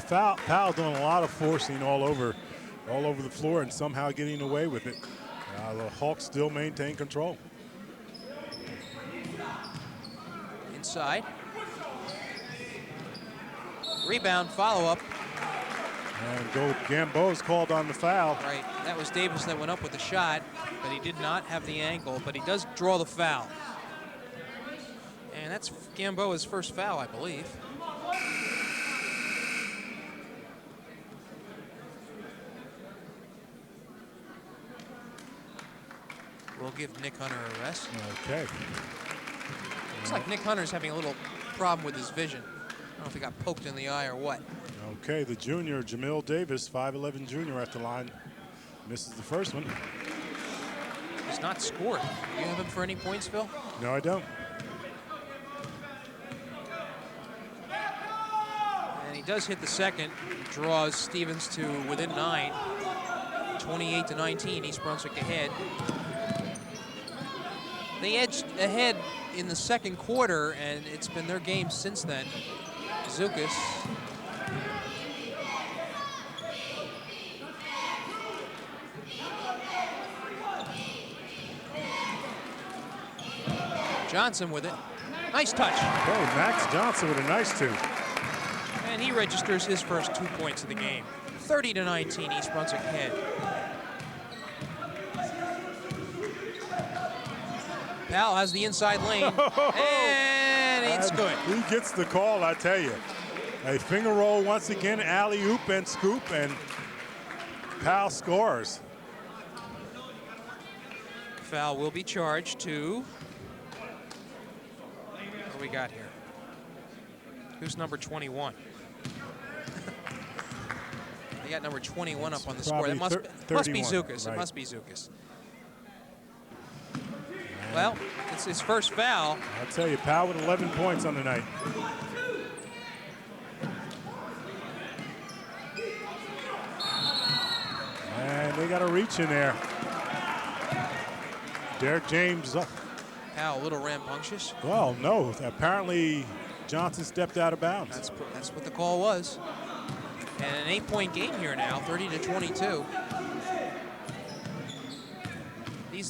Powell doing a lot of forcing all over the floor and somehow getting away with it. The Hawks still maintain control. Inside. Rebound, follow-up. And Gamboa's called on the foul. Right, that was Davis that went up with the shot, but he did not have the ankle, but he does draw the foul. And that's Gamboa's first foul, I believe. We'll give Nick Hunter a rest. Okay. Looks like Nick Hunter's having a little problem with his vision. I don't know if he got poked in the eye or what. Okay, the junior, Jamil Davis, 5'11" junior at the line. Misses the first one. He's not scored. Do you have him for any points, Phil? No, I don't. And he does hit the second. Draws Stevens to within 9. 28-19, East Brunswick ahead. They edged ahead in the second quarter, and it's been their game since then. Zukas. Johnson with it. Nice touch. Oh, Max Johnson with a nice two. And he registers his first 2 points of the game. 30-19, East Brunswick ahead. Powell has the inside lane, and it's good. He gets the call, I tell you. A finger roll once again, alley-oop and scoop, and Powell scores. foul will be charged to, what do we got here? Who's number 21? They got number 21 up on the score. That must be Zukas. Right. It must be Zukas. Well, it's his first foul. I'll tell you, Powell with 11 points on the night. And they got a reach in there. Derek James up. Powell, a little rambunctious. Well, no. Apparently, Johnson stepped out of bounds. That's what the call was. And an 8-point game here now, 30-22.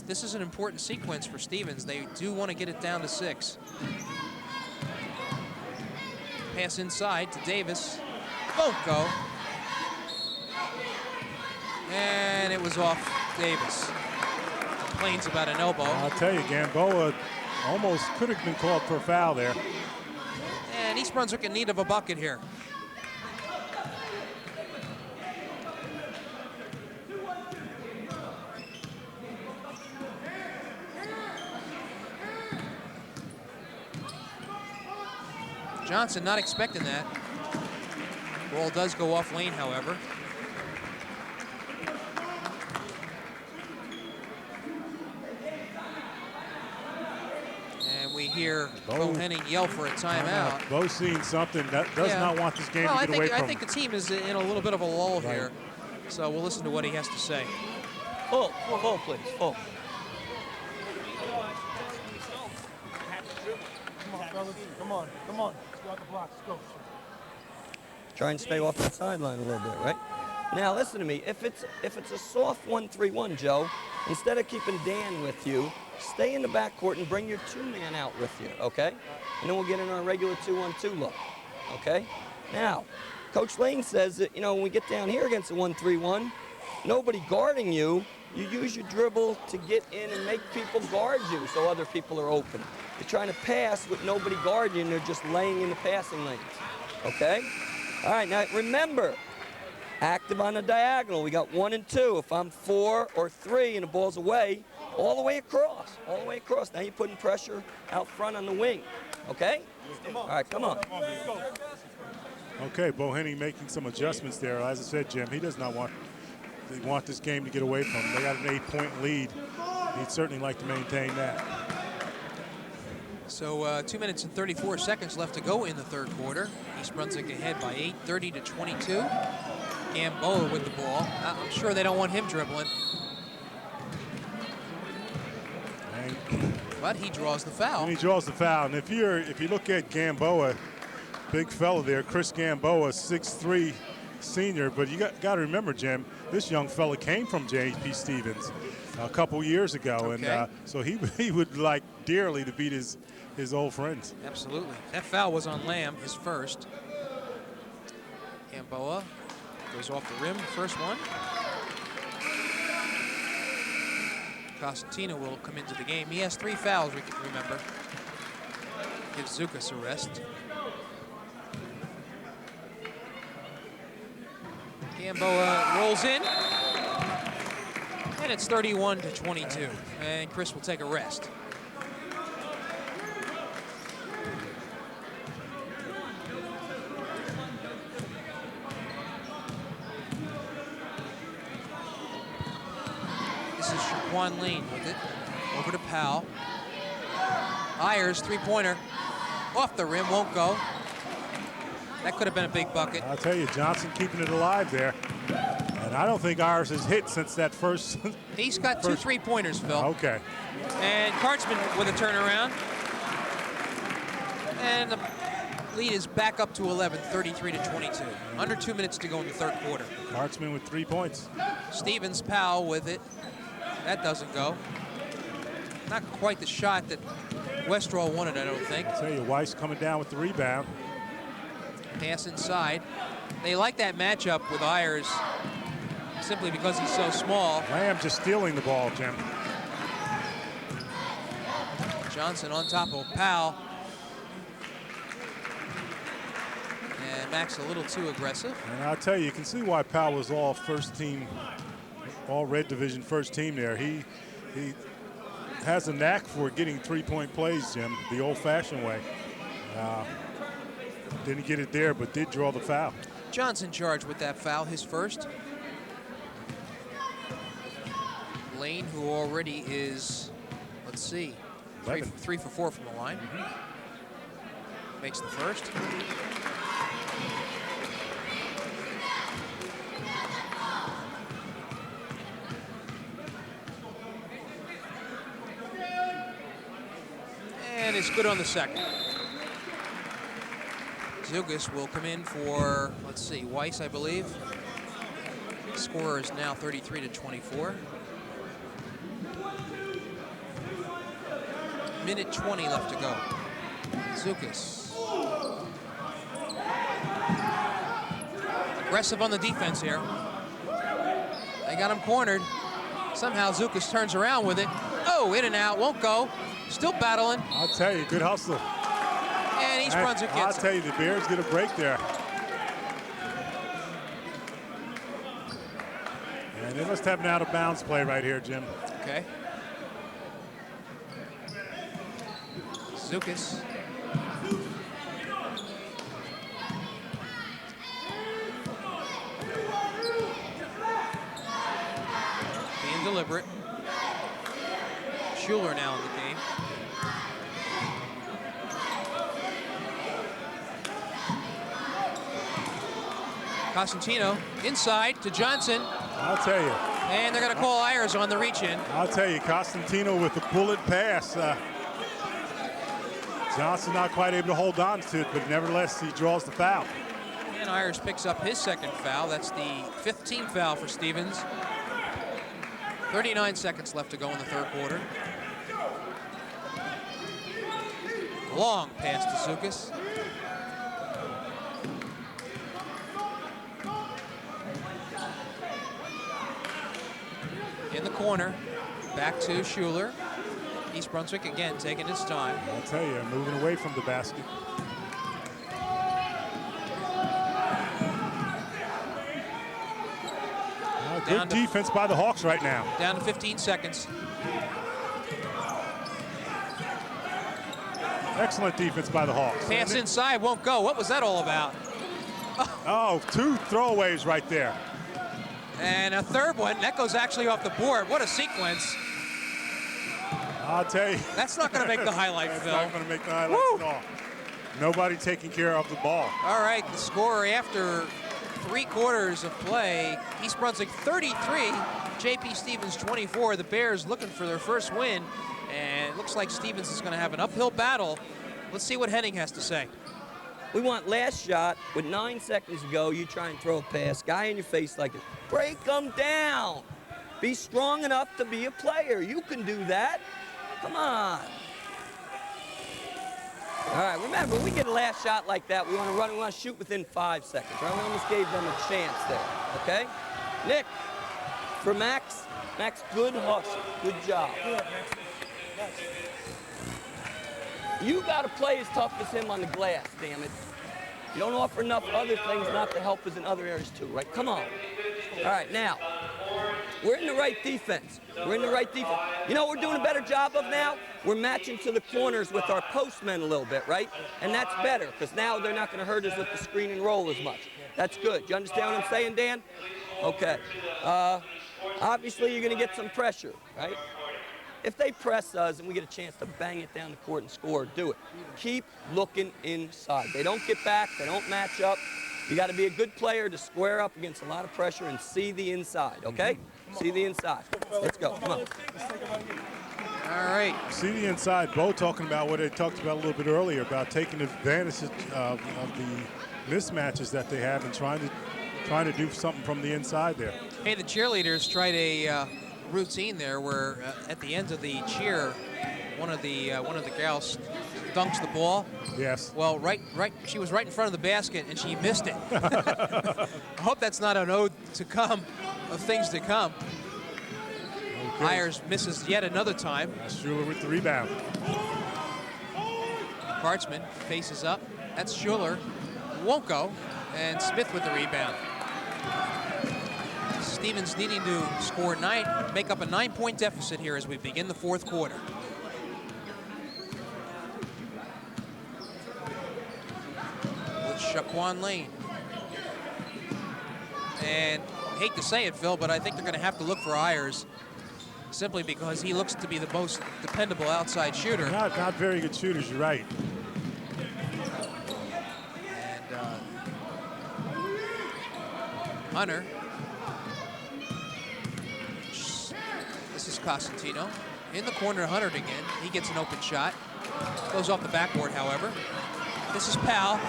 This is an important sequence for Stevens. They do want to get it down to 6. Pass inside to Davis. Won't go. And it was off Davis. Complains about an elbow. I'll tell you, Gamboa almost could have been called for a foul there. And East Brunswick in need of a bucket here. Johnson not expecting that. Ball does go off lane, however. And we hear Bohannon yell for a timeout. Bo's seeing something that does not want this game to get away from him. I think the team is in a little bit of a lull here. So we'll listen to what he has to say. Full, please, full. Come on. Let's go out the blocks. Let's go. Try and stay off the sideline a little bit, right? Now listen to me. If it's a soft 1-3-1, Joe, instead of keeping Dan with you, stay in the backcourt and bring your 2-man out with you, okay? And then we'll get in our regular 2-1-2 look, okay? Now, Coach Lane says that, when we get down here against a 1-3-1, nobody guarding you, you use your dribble to get in and make people guard you so other people are open. You're trying to pass with nobody guarding you, and they're just laying in the passing lanes, okay? All right, now remember, active on the diagonal. We got 1 and 2. If I'm 4 or 3 and the ball's away, all the way across. Now you're putting pressure out front on the wing, okay? All right, come on. Okay, Bohannon making some adjustments there. As I said, Jim, he does not want this game to get away from him. They got an 8-point lead. He'd certainly like to maintain that. So 2 minutes and 34 seconds left to go in the third quarter. East Brunswick ahead by 8, 30-22. Gamboa with the ball. I'm sure they don't want him dribbling. But he draws the foul. And he draws the foul. And if you look at Gamboa, big fella there, Chris Gamboa, 6'3", senior. But you got to remember, Jim, this young fella came from J.P. Stevens a couple years ago, okay. And so he would like dearly to beat his old friends. Absolutely. That foul was on Lamb, his first. Gamboa goes off the rim, the first one. Costantino will come into the game. He has 3 fouls, we can remember. Gives Zukas a rest. Gamboa rolls in. And it's 31-22. And Chris will take a rest. This is Shaquan Lane with it. Over to Powell. Ayers, 3-pointer. Off the rim, won't go. That could have been a big bucket. I'll tell you, Johnson keeping it alive there. And I don't think Ayers has hit since that first. He's got 2 3-pointers, Phil. Okay. And Kartzman with a turnaround. And the lead is back up to 11, 33-22. Under 2 minutes to go in the third quarter. Kartzman with 3 points. Stevens, Powell with it. That doesn't go. Not quite the shot that Westrall wanted, I don't think. I'll tell you, Weiss coming down with the rebound. Pass inside. They like that matchup with Ayers simply because he's so small. Lamb just stealing the ball, Jim. Johnson on top of Powell. And Max a little too aggressive. And I'll tell you can see why Powell was all first team, all red division first team there. He has a knack for getting three-point plays, Jim, the old-fashioned way. Didn't get it there, but did draw the foul. Johnson charged with that foul, his first. Lane, who already is, let's see, three for 4 from the line. Makes the first. And it's good on the second. Zugas will come in for, let's see, Weiss, I believe. Score is now 33-24. Minute 20 left to go. Zugas. Aggressive on the defense here. They got him cornered. Somehow Zugas turns around with it. Oh, in and out, won't go. Still battling. I'll tell you, good hustle. And East Brunswick gets I'll tell you, the Bears get a break there. And they must have an out-of-bounds play right here, Jim. Okay. Zukas. Being deliberate. Schuler now in the game. Costantino inside to Johnson. I'll tell you. And they're going to call Ayers on the reach-in. I'll tell you, Costantino with the bullet pass. Johnson not quite able to hold on to it, but nevertheless, he draws the foul. And Ayers picks up his second foul. That's the 15th team foul for Stevens. 39 seconds left to go in the third quarter. Long pass to Zukas. In the corner, back to Schuler. East Brunswick again taking his time. I'll tell you, moving away from the basket. Good defense by the Hawks right now. Down to 15 seconds. Excellent defense by the Hawks. Pass inside, won't go. What was that all about? Oh, 2 throwaways right there. And a third one, that goes actually off the board. What a sequence. I'll tell you. That's not going to make the highlight, Phil. That's not going to make the highlights at all. Nobody taking care of the ball. All right, the score after 3 quarters of play, East Brunswick 33, JP Stevens 24. The Bears looking for their first win, and it looks like Stevens is going to have an uphill battle. Let's see what Henning has to say. We want last shot with 9 seconds to go. You try and throw a pass, guy in your face like this. Break them down. Be strong enough to be a player. You can do that. Come on. All right, remember, we get a last shot like that. We want to run, we want to shoot within 5 seconds. Right? We almost gave them a chance there, okay? Nick, for Max, good hustle, good job. You got to play as tough as him on the glass, damn it. You don't offer enough other things not to help us in other areas too, right? Come on. All right, now, we're in the right defense. We're in the right defense. You know what we're doing a better job of now? We're matching to the corners with our postmen a little bit, right? And that's better, because now they're not going to hurt us with the screen and roll as much. That's good. You understand what I'm saying, Dan? Okay. Obviously, you're going to get some pressure, right? If they press us and we get a chance to bang it down the court and score, do it. Keep looking inside. They don't get back. They don't match up. You got to be a good player to square up against a lot of pressure and see the inside, okay? See the inside. Let's go. Come on. All right. See the inside. Bo talking about what they talked about a little bit earlier about taking advantage of the mismatches that they have and trying to do something from the inside there. Hey, the cheerleaders tried a routine there where at the end of the cheer, one of the gals dunks the ball. Yes. Well, she was right in front of the basket and she missed it. I hope that's not an ode to come of things to come. Okay. Ayers misses yet another time. Schuler with the rebound. Kartzman faces up. That's Schuler. Won't go. And Smith with the rebound. Stevens needing to score 9, make up a 9-point deficit here as we begin the fourth quarter. With Shaquan Lane. And I hate to say it, Phil, but I think they're going to have to look for Ayers simply because he looks to be the most dependable outside shooter. Not very good shooters, you're right. And Hunter. This is Cosentino. In the corner, Hunter again. He gets an open shot. Goes off the backboard, however. This is Powell.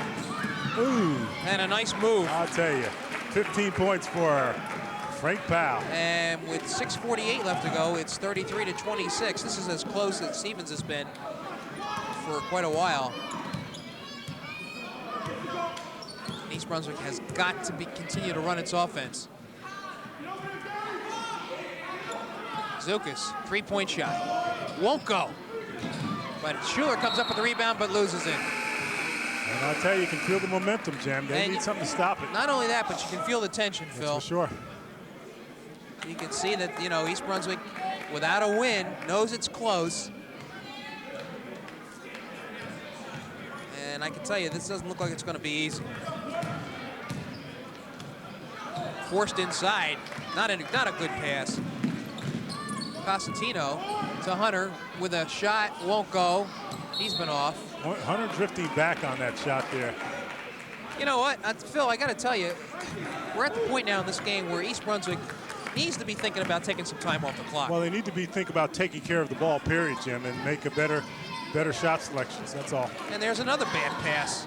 Ooh. And a nice move. I'll tell you. 15 points for Frank Powell. And with 6:48 left to go, it's 33-26. This is as close as Stevens has been for quite a while. East Brunswick has got to continue to run its offense. Zukas, 3-point shot. Won't go. But Schuler comes up with the rebound but loses it. And I'll tell you, you can feel the momentum, Jim. They need something to stop it. Not only that, but you can feel the tension, Phil. That's for sure. You can see that, you know, East Brunswick, without a win, knows it's close. And I can tell you, this doesn't look like it's going to be easy. Forced inside, not a good pass. Cosentino to Hunter with a shot, won't go. He's been off. Hunter drifting back on that shot there. You know what, Phil, I got to tell you, we're at the point now in this game where East Brunswick needs to be thinking about taking some time off the clock. Well, they need to be thinking about taking care of the ball, period, Jim, and make a better shot selections. That's all. And there's another bad pass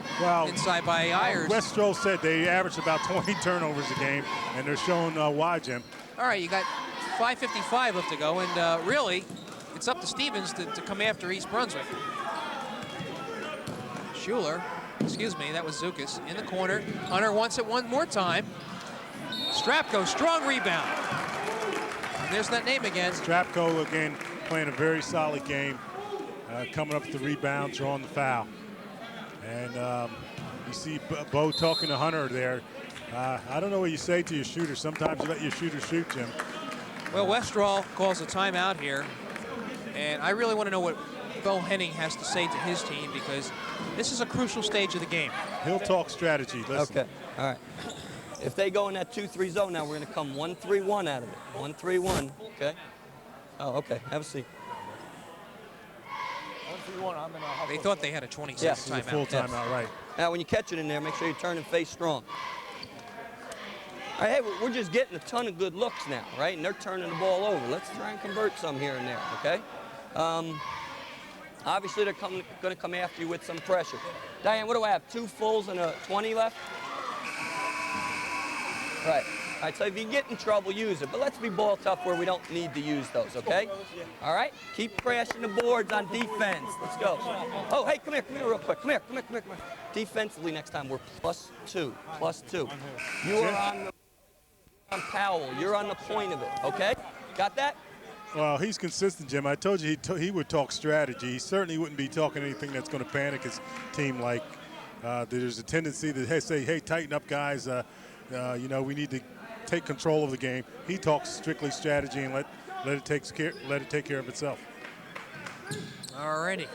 inside by Ayers. West Stroll said they average about 20 turnovers a game, and they're showing why, Jim. All right, you got 5:55 left to go, and really, it's up to Stevens to come after East Brunswick. Schuler, excuse me, that was Zukas in the corner. Hunter wants it one more time. Strapko, strong rebound. And there's that name again. Strapko, again, playing a very solid game, coming up with the rebound, drawing the foul. And you see Bo talking to Hunter there. I don't know what you say to your shooter. Sometimes you let your shooter shoot, Jim. Well, Westraw calls a timeout here. And I really want to know what Bo Henning has to say to his team, because this is a crucial stage of the game. He'll talk strategy. Listen. Okay, all right. If they go in that 2-3 zone now, we're going to come 1-3-1 out of it. 1-3-1, okay? Oh, okay, have a seat. 1-3-1, I'm in a They thought they had a 20-second Yes. timeout. Full timeout, right. Now, when you catch it in there, make sure you turn and face strong. All right, hey, we're just getting a ton of good looks now, right? And they're turning the ball over. Let's try and convert some here and there, okay? Obviously, they're going to come after you with some pressure. Diane, what do I have, 2 fulls and a 20 left? Right. All right, so if you get in trouble, use it. But let's be ball tough where we don't need to use those, okay? All right? Keep crashing the boards on defense. Let's go. Oh, hey, come here real quick. Come here. Defensively next time, we're +2. You are on Powell. You're on the point of it, okay? Got that? Well, he's consistent, Jim. I told you he would talk strategy. He certainly wouldn't be talking anything that's going to panic his team. Like there's a tendency to say, hey, tighten up, guys. You know, we need to take control of the game. He talks strictly strategy and let it take care of itself. All righty.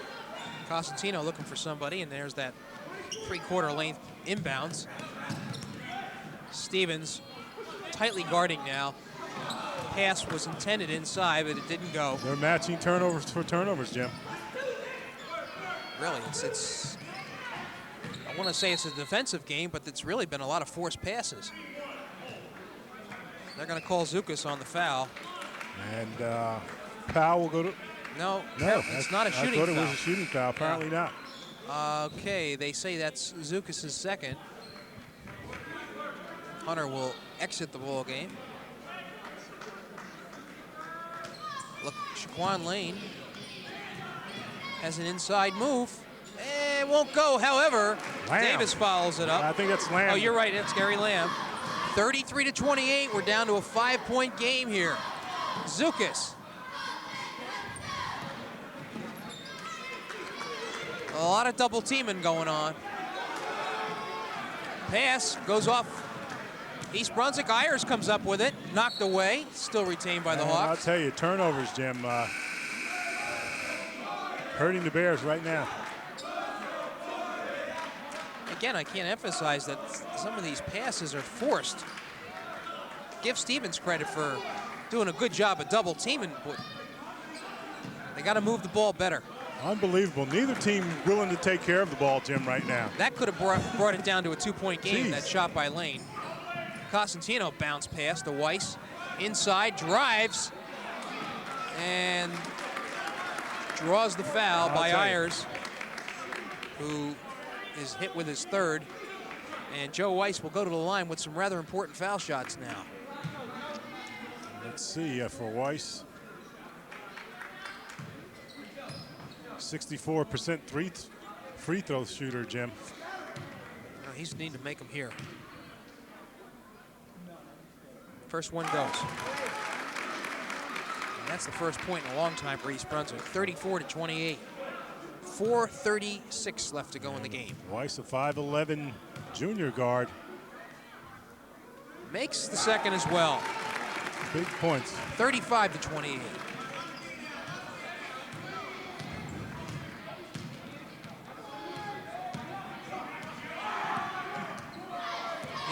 Cosentino looking for somebody, and there's that 3/4 length inbounds. Stevens tightly guarding now. Pass was intended inside, but it didn't go. They're matching turnovers for turnovers, Jim. Really, it's I want to say it's a defensive game, but it's really been a lot of forced passes. They're going to call Zukas on the foul. And Powell will go to... No, it's not a shooting foul. I thought it was a shooting foul. Apparently not. Okay, they say that's Zukas' second. Hunter will exit the ball game. Look, Shaquan Lane has an inside move. It won't go, however. Lamb. Davis follows it up. I think that's Lamb. Oh, you're right, it's Gary Lamb. 33-28, we're down to a 5-point game here. Zukas. A lot of double teaming going on. Pass goes off East Brunswick, Ayers comes up with it, knocked away, still retained by the And Hawks. I'll tell you, turnovers, Jim, hurting the Bears right now. Again, I can't emphasize that some of these passes are forced. Give Stevens credit for doing a good job of double teaming, but they got to move the ball better. Unbelievable. Neither team willing to take care of the ball, Jim, right now. That could have brought it down to a 2-point game, Jeez. that shot by Lane. Costantino bounced past to Weiss. Inside, drives, and draws the foul by Ayers, who is hit with his third. And Joe Weiss will go to the line with some rather important foul shots now. Let's see for Weiss. 64% free throw shooter, Jim. No, he's need to make them here. First one goes. And that's the first point in a long time for East Brunswick. 34-28. 4:36 left to go in the game. Weiss, a 5'11" junior guard. Makes the second as well. Big points. 35-28.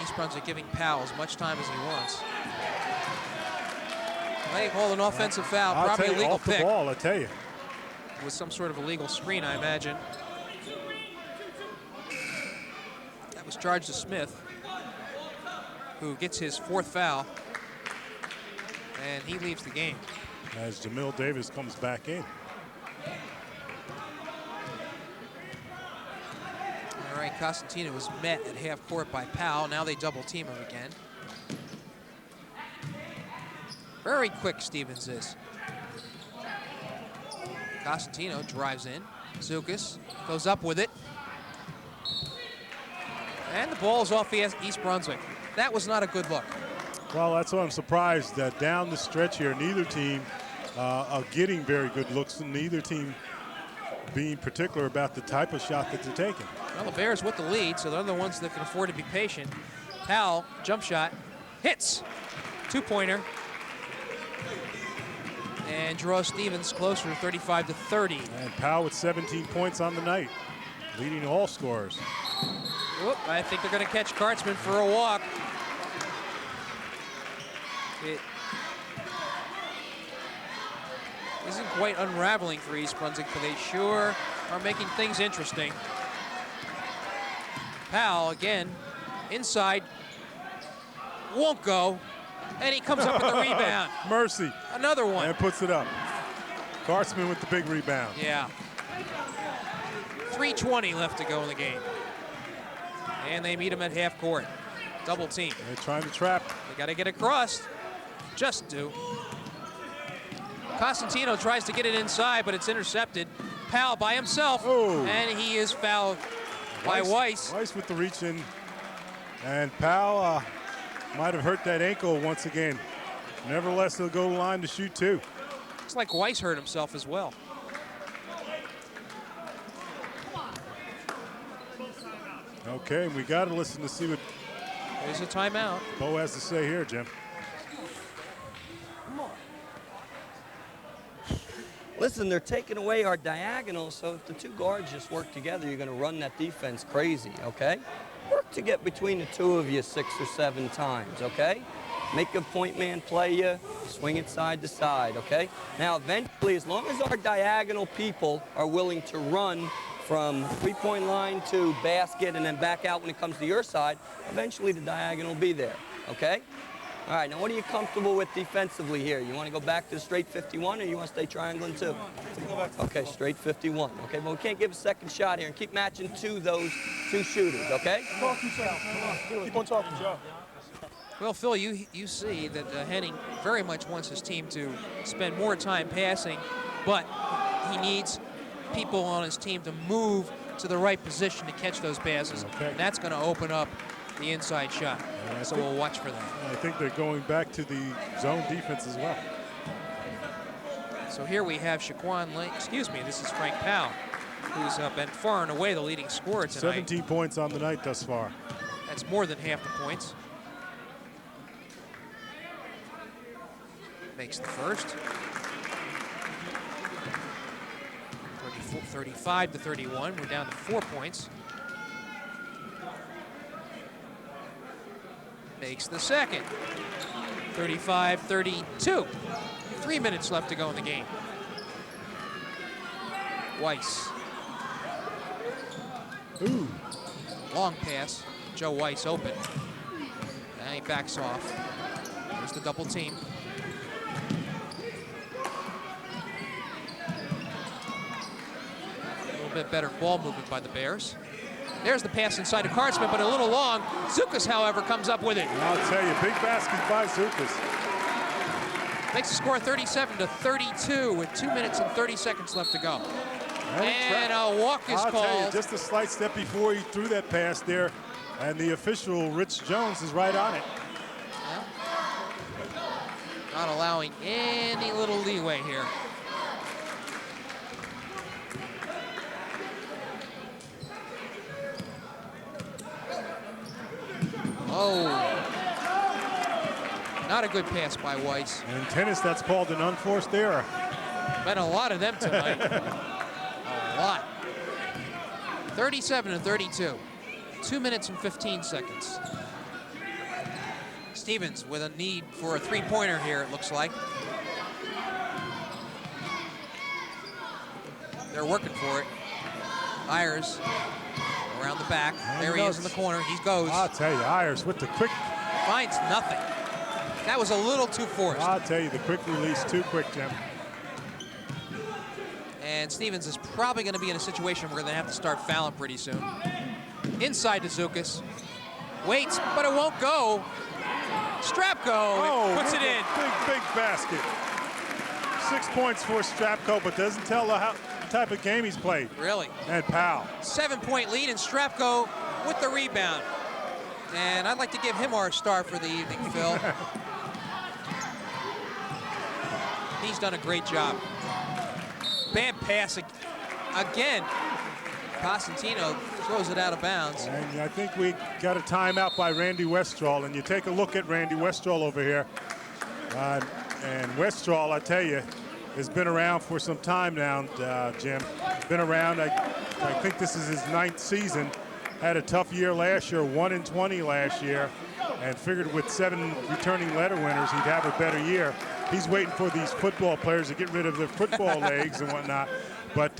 East Brunswick giving Powell as much time as he wants. They called an offensive foul, probably a legal off the pick. ball, I tell you. With some sort of illegal screen, I imagine. That was charged to Smith, who gets his fourth foul, and he leaves the game. As Jamil Davis comes back in. All right, Costantino was met at half court by Powell. Now they double team him again. Very quick, Stevens is. Costantino drives in. Zukas goes up with it. And the ball is off East Brunswick. That was not a good look. Well, that's why I'm surprised that down the stretch here, neither team are getting very good looks, and neither team being particular about the type of shot that they're taking. Well, the Bears with the lead, so they're the ones that can afford to be patient. Powell, jump shot, hits. Two-pointer. And draws Stevens closer to 35-30. And Powell with 17 points on the night, leading all scorers. Whoop, I think they're going to catch Kartzman for a walk. It isn't quite unraveling for East Brunswick, but they sure are making things interesting. Powell again, inside, won't go, and he comes up with the rebound. Mercy. Another one. And puts it up. Kartzman with the big rebound. Yeah. 3:20 left to go in the game. And they meet him at half court. Double team. They're trying to trap. They got to get across. Just do. Costantino tries to get it inside, but it's intercepted. Powell by himself, and he is fouled by Weiss. Weiss with the reach in. And Powell might have hurt that ankle once again. Nevertheless, he'll go to the line to shoot two. Looks like Weiss hurt himself as well. Okay, we got to listen to see what There's a timeout. Bo has to say here, Jim. Listen, they're taking away our diagonal, so if the two guards just work together, you're going to run that defense crazy, okay? Work to get between the two of you 6 or 7 times, okay? Make a point man play you, swing it side to side, okay? Now, eventually, as long as our diagonal people are willing to run from three-point line to basket and then back out when it comes to your side, eventually the diagonal will be there, okay? All right, now what are you comfortable with defensively here? You want to go back to the straight 51 or you want to stay triangling too? Okay, straight 51. Okay, but we can't give a second shot here and keep matching to those two shooters, okay? Talk yourself. Come on. Keep on talking, Joe. Well, Phil, you see that Henning very much wants his team to spend more time passing, but he needs people on his team to move to the right position to catch those passes. Okay. And that's going to open up the inside shot. So we'll watch for that. I think they're going back to the zone defense as well. So here we have Shaquan Lane. Excuse me, this is Frank Powell, who's been far and away the leading scorer tonight. 17 points on the night thus far. That's more than half the points. makes the first. 35 to 31. We're down to 4 points. Makes the second. 35-32. 3 minutes left to go in the game. Weiss. Ooh. Long pass. Joe Weiss open. And he backs off. There's the double team. A little bit better ball movement by the Bears. There's the pass inside to Kartsman, but a little long. Zukas, however, comes up with it. I'll tell you, big basket by Zukas. Makes the score 37-32 with 2 minutes and 30 seconds left to go. And a walk is I'll called. tell you, just a slight step before he threw that pass there, and the official, Rich Jones, is right on it. Yeah. Not allowing any little leeway here. Oh. Not a good pass by Weiss. In tennis, that's called an unforced error. Been a lot of them tonight. A lot. 37-32. 2 minutes and 15 seconds. Stevens with a need for a three-pointer here, it looks like. They're working for it. Ayers around the back. There he is in the corner. He goes. I'll tell you, Ayers with the quick. Finds nothing. That was a little too forced. I'll tell you, the quick release, too quick, Jim. And Stevens is probably going to be in a situation where they're going to have to start fouling pretty soon. Inside to Zukas. Waits, but it won't go. Strapko puts it in. Big basket. 6 points for Strapko, but doesn't tell the type of game he's played. Really? And Powell. 7-point lead, and Strapko with the rebound. And I'd like to give him our star for the evening, Phil. He's done a great job. Bad pass again. Costantino throws it out of bounds. And I think we got a timeout by Randy Westrall. And you take a look at Randy Westrall over here. And Westrall, I tell you, has been around for some time now, Jim. Been around, I think this is his 9th season. Had a tough year last year, 1-20 last year, and figured with 7 returning letter winners, he'd have a better year. He's waiting for these football players to get rid of their football legs and whatnot. But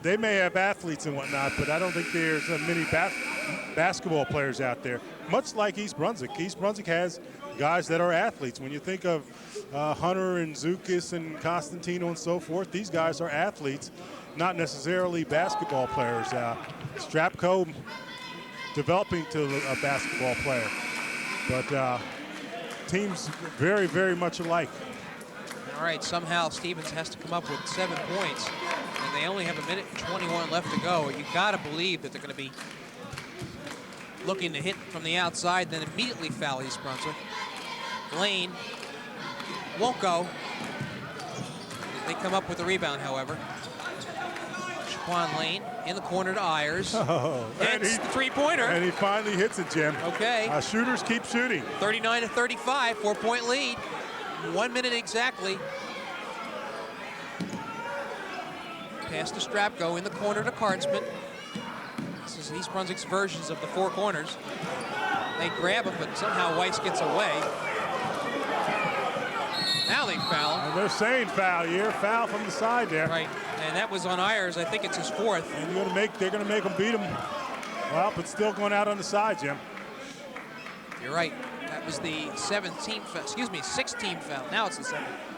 they may have athletes and whatnot, but I don't think there's many basketball players out there. Much like East Brunswick. East Brunswick has guys that are athletes. When you think of Hunter and Zukas and Costantino and so forth, these guys are athletes, not necessarily basketball players. Strapko developing to a basketball player. But teams very, very much alike. All right, somehow Stevens has to come up with 7 points, and they only have 1 minute and 21 left to go. You got to believe that they're going to be looking to hit from the outside, then immediately foul East Brunswick. Lane won't go. They come up with the rebound, however. Shaquan Lane in the corner to Ayers. Oh, Hits the three-pointer. And he finally hits it, Jim. Okay. Shooters keep shooting. 39-35, 4-point lead. 1 minute exactly. Pass to Strapko in the corner to Kartsman. This is East Brunswick's versions of the four corners. They grab him, but somehow Weiss gets away. Now they foul him. And they're saying foul here. Foul from the side there. Right, and that was on Ayers. I think it's his 4th. And they're going to make him beat him. Well, but still going out on the side, Jim. You're right. That was the 16th foul. Now it's the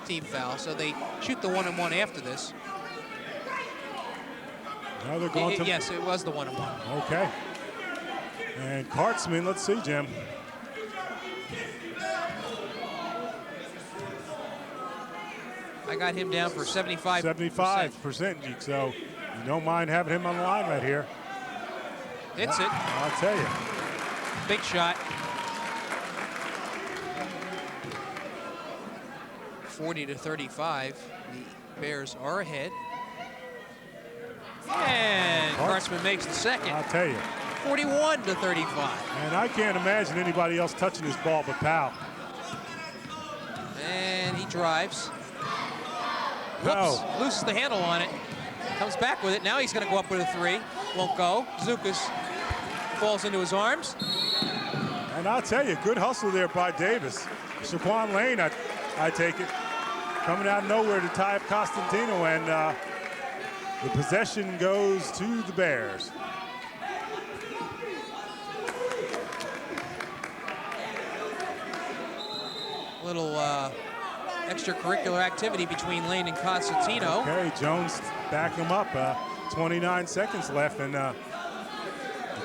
17th foul. So they shoot the 1-and-1 after this. Now they're going to. Yes, it was the 1-and-1. Okay. And Kartsman, let's see, Jim. I got him down for 75%. 75%. So you don't mind having him on the line right here. Hits it. I'll tell you. Big shot. 40-35. The Bears are ahead. And Kartsman makes the second. I'll tell you. 41-35. And I can't imagine anybody else touching this ball but Powell. And he drives. Whoops, No. loses the handle on it. Comes back with it. Now he's going to go up with a 3. Won't go. Zukas falls into his arms. And I'll tell you, good hustle there by Davis. Shaquan Lane, I take it, coming out of nowhere to tie up Costantino, and the possession goes to the Bears. Little extracurricular activity between Lane and Constantino. Okay, Jones backing him up. 29 seconds left, and the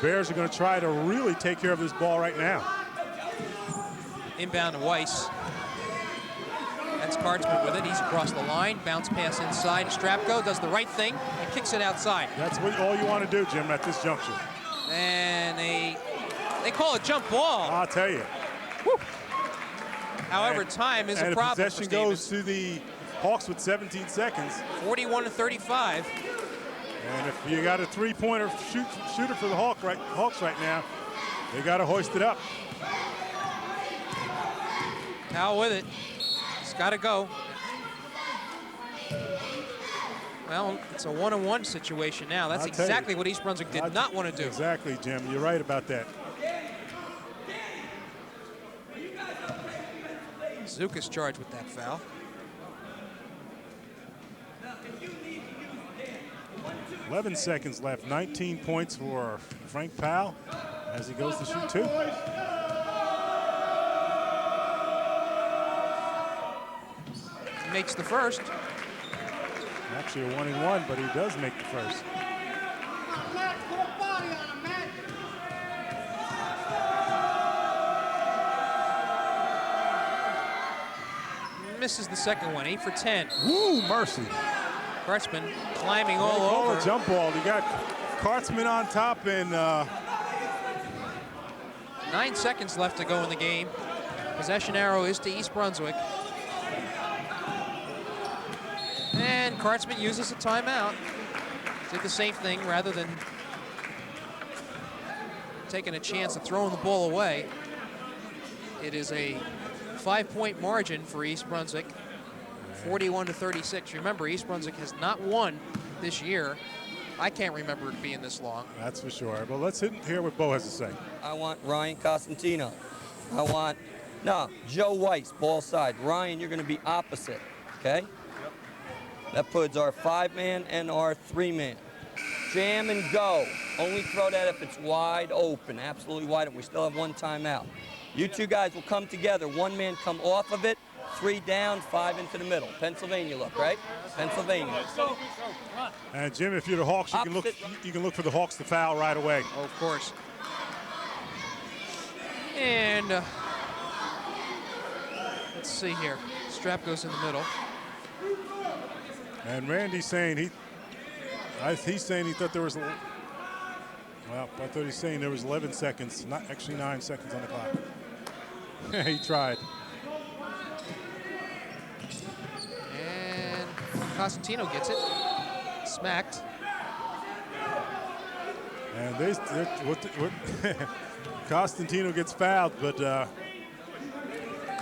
Bears are going to try to really take care of this ball right now. Inbound to Weiss. That's Kartzman with it. He's across the line. Bounce pass inside. Strapko does the right thing and kicks it outside. That's all you want to do, Jim, at this juncture. And they call it jump ball. I'll tell you. Woo. However, time is a problem. And the possession goes to the Hawks with 17 seconds. 41-35. And if you got a three-pointer shooter for the Hawks right now, they got to hoist it up. Powell with it. It's got to go. Well, it's a 1-on-1 situation now. That's exactly what East Brunswick did not want to do. Exactly, Jim. You're right about that. Zukas charged with that foul. .11 seconds left. 19 points for Frank Powell as he goes to shoot 2. He makes the first. Actually a 1-and-1, but he does make the first. Misses the second one, 8 for 10. Woo, mercy. Kartzman climbing all Call over. a jump ball. You got Kartzman on top, and 9 seconds left to go in the game. Possession arrow is to East Brunswick. And Kartzman uses a timeout. Did the same thing rather than taking a chance of throwing the ball away. It is a 5-point margin for East Brunswick, 41-36. Remember, East Brunswick has not won this year. I can't remember it being this long. that's for sure. But let's hear what Bo has to say. I want Ryan Costantino. Joe Weiss, ball side. Ryan, you're going to be opposite, okay? Yep. That puts our 5-man and our 3-man. Jam and go. Only throw that if it's wide open, absolutely wide open. We still have 1 timeout. You 2 guys will come together. 1 man come off of it, 3 down, 5 into the middle. Pennsylvania look, right? Pennsylvania. And Jim, if you're the Hawks, you can look for the Hawks to foul right away. Oh, of course. And let's see here. Strap goes in the middle. And Randy's saying he thought there was. Well, I thought he's saying there was 11 seconds, not actually 9 seconds on the clock. He tried. And Costantino gets it. Smacked. And Costantino gets fouled, but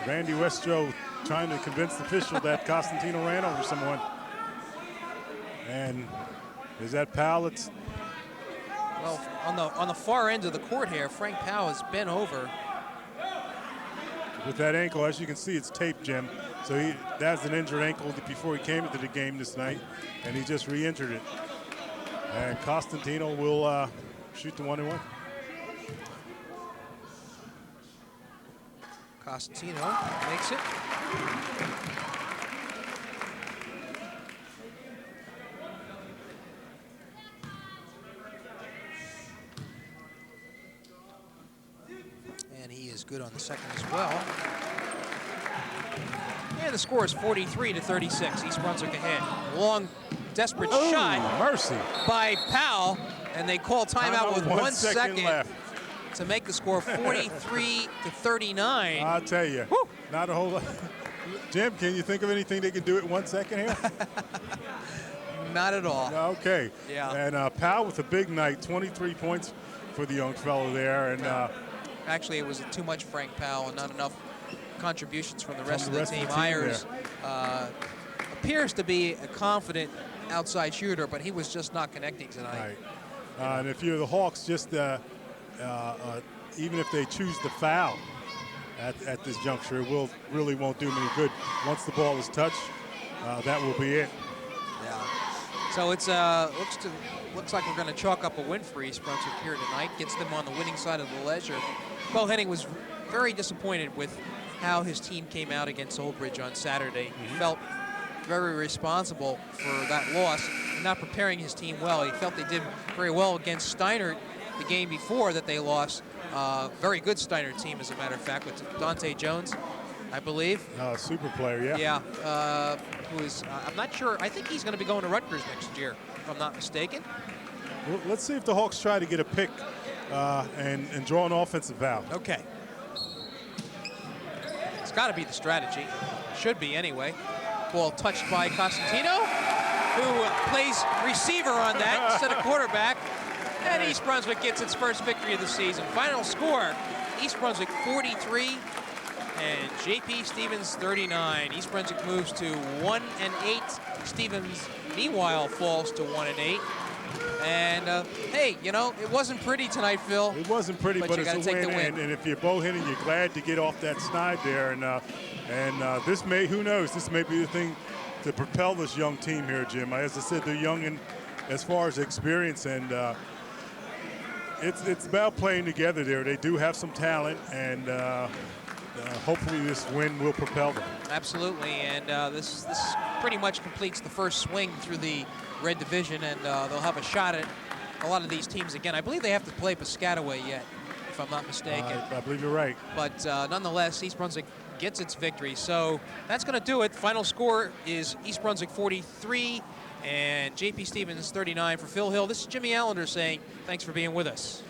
Randy Westrow trying to convince the official that Costantino ran over someone. And is that Powell? It's Well, on the far end of the court here, Frank Powell has bent over. with that ankle. As you can see, it's taped, Jim. So that's an injured ankle before he came into the game this night, and he just re-injured it. And Costantino will shoot the 1-and-1. Costantino makes it. And he is good on the second as well. And the score is 43-36. East Brunswick ahead. Long, desperate shot Mercy. by Powell, and they call timeout with 1 second left. to make the score 43-39. I'll tell you, Woo. not a whole lot. Jim, can you think of anything they could do at 1 second here? Not at all. Okay. Yeah. And Powell with a big night, 23 points for the young fellow there. And Actually, it was too much Frank Powell and not enough contributions from the rest of the the rest of team. the team Ayers appears to be a confident outside shooter, but he was just not connecting tonight. Right. And if you're the Hawks, just even if they choose to foul at this juncture, it really won't do them any good. Once the ball is touched, that will be it. Yeah. So it's looks like we're going to chalk up a win for East Brunswick here tonight. Gets them on the winning side of the ledger. Bo Henning was very disappointed with how his team came out against Old Bridge on Saturday. He felt very responsible for that loss and not preparing his team well. He felt they did very well against Steiner the game before that they lost. Very good Steiner team, as a matter of fact, with Dante Jones, I believe. Super player, yeah. Yeah, who is, I'm not sure, I think he's going to be going to Rutgers next year, if I'm not mistaken. Well, let's see if the Hawks try to get a pick and draw an offensive foul. Okay. It's got to be the strategy. Should be anyway. Ball touched by Costantino, who plays receiver on that instead of quarterback. And East Brunswick gets its first victory of the season. Final score, East Brunswick 43 and JP Stevens 39. East Brunswick moves to 1-8. Stevens, meanwhile, falls to 1-8. And hey, you know, it wasn't pretty tonight, Phil. It wasn't pretty, but you it's a win. And if you're Bo Henning, you're glad to get off that snide there. And this may, who knows, this may be the thing to propel this young team here, Jim. As I said, they're young in as far as experience, and it's about playing together there. They do have some talent, and hopefully this win will propel them. Absolutely, and this pretty much completes the first swing through the Red Division, and they'll have a shot at a lot of these teams again. I believe they have to play Piscataway yet, if I'm not mistaken. I believe you're right. But nonetheless, East Brunswick gets its victory. So that's going to do it. Final score is East Brunswick 43 and JP Stevens 39. For Phil Hill, this is Jimmy Allinder saying thanks for being with us.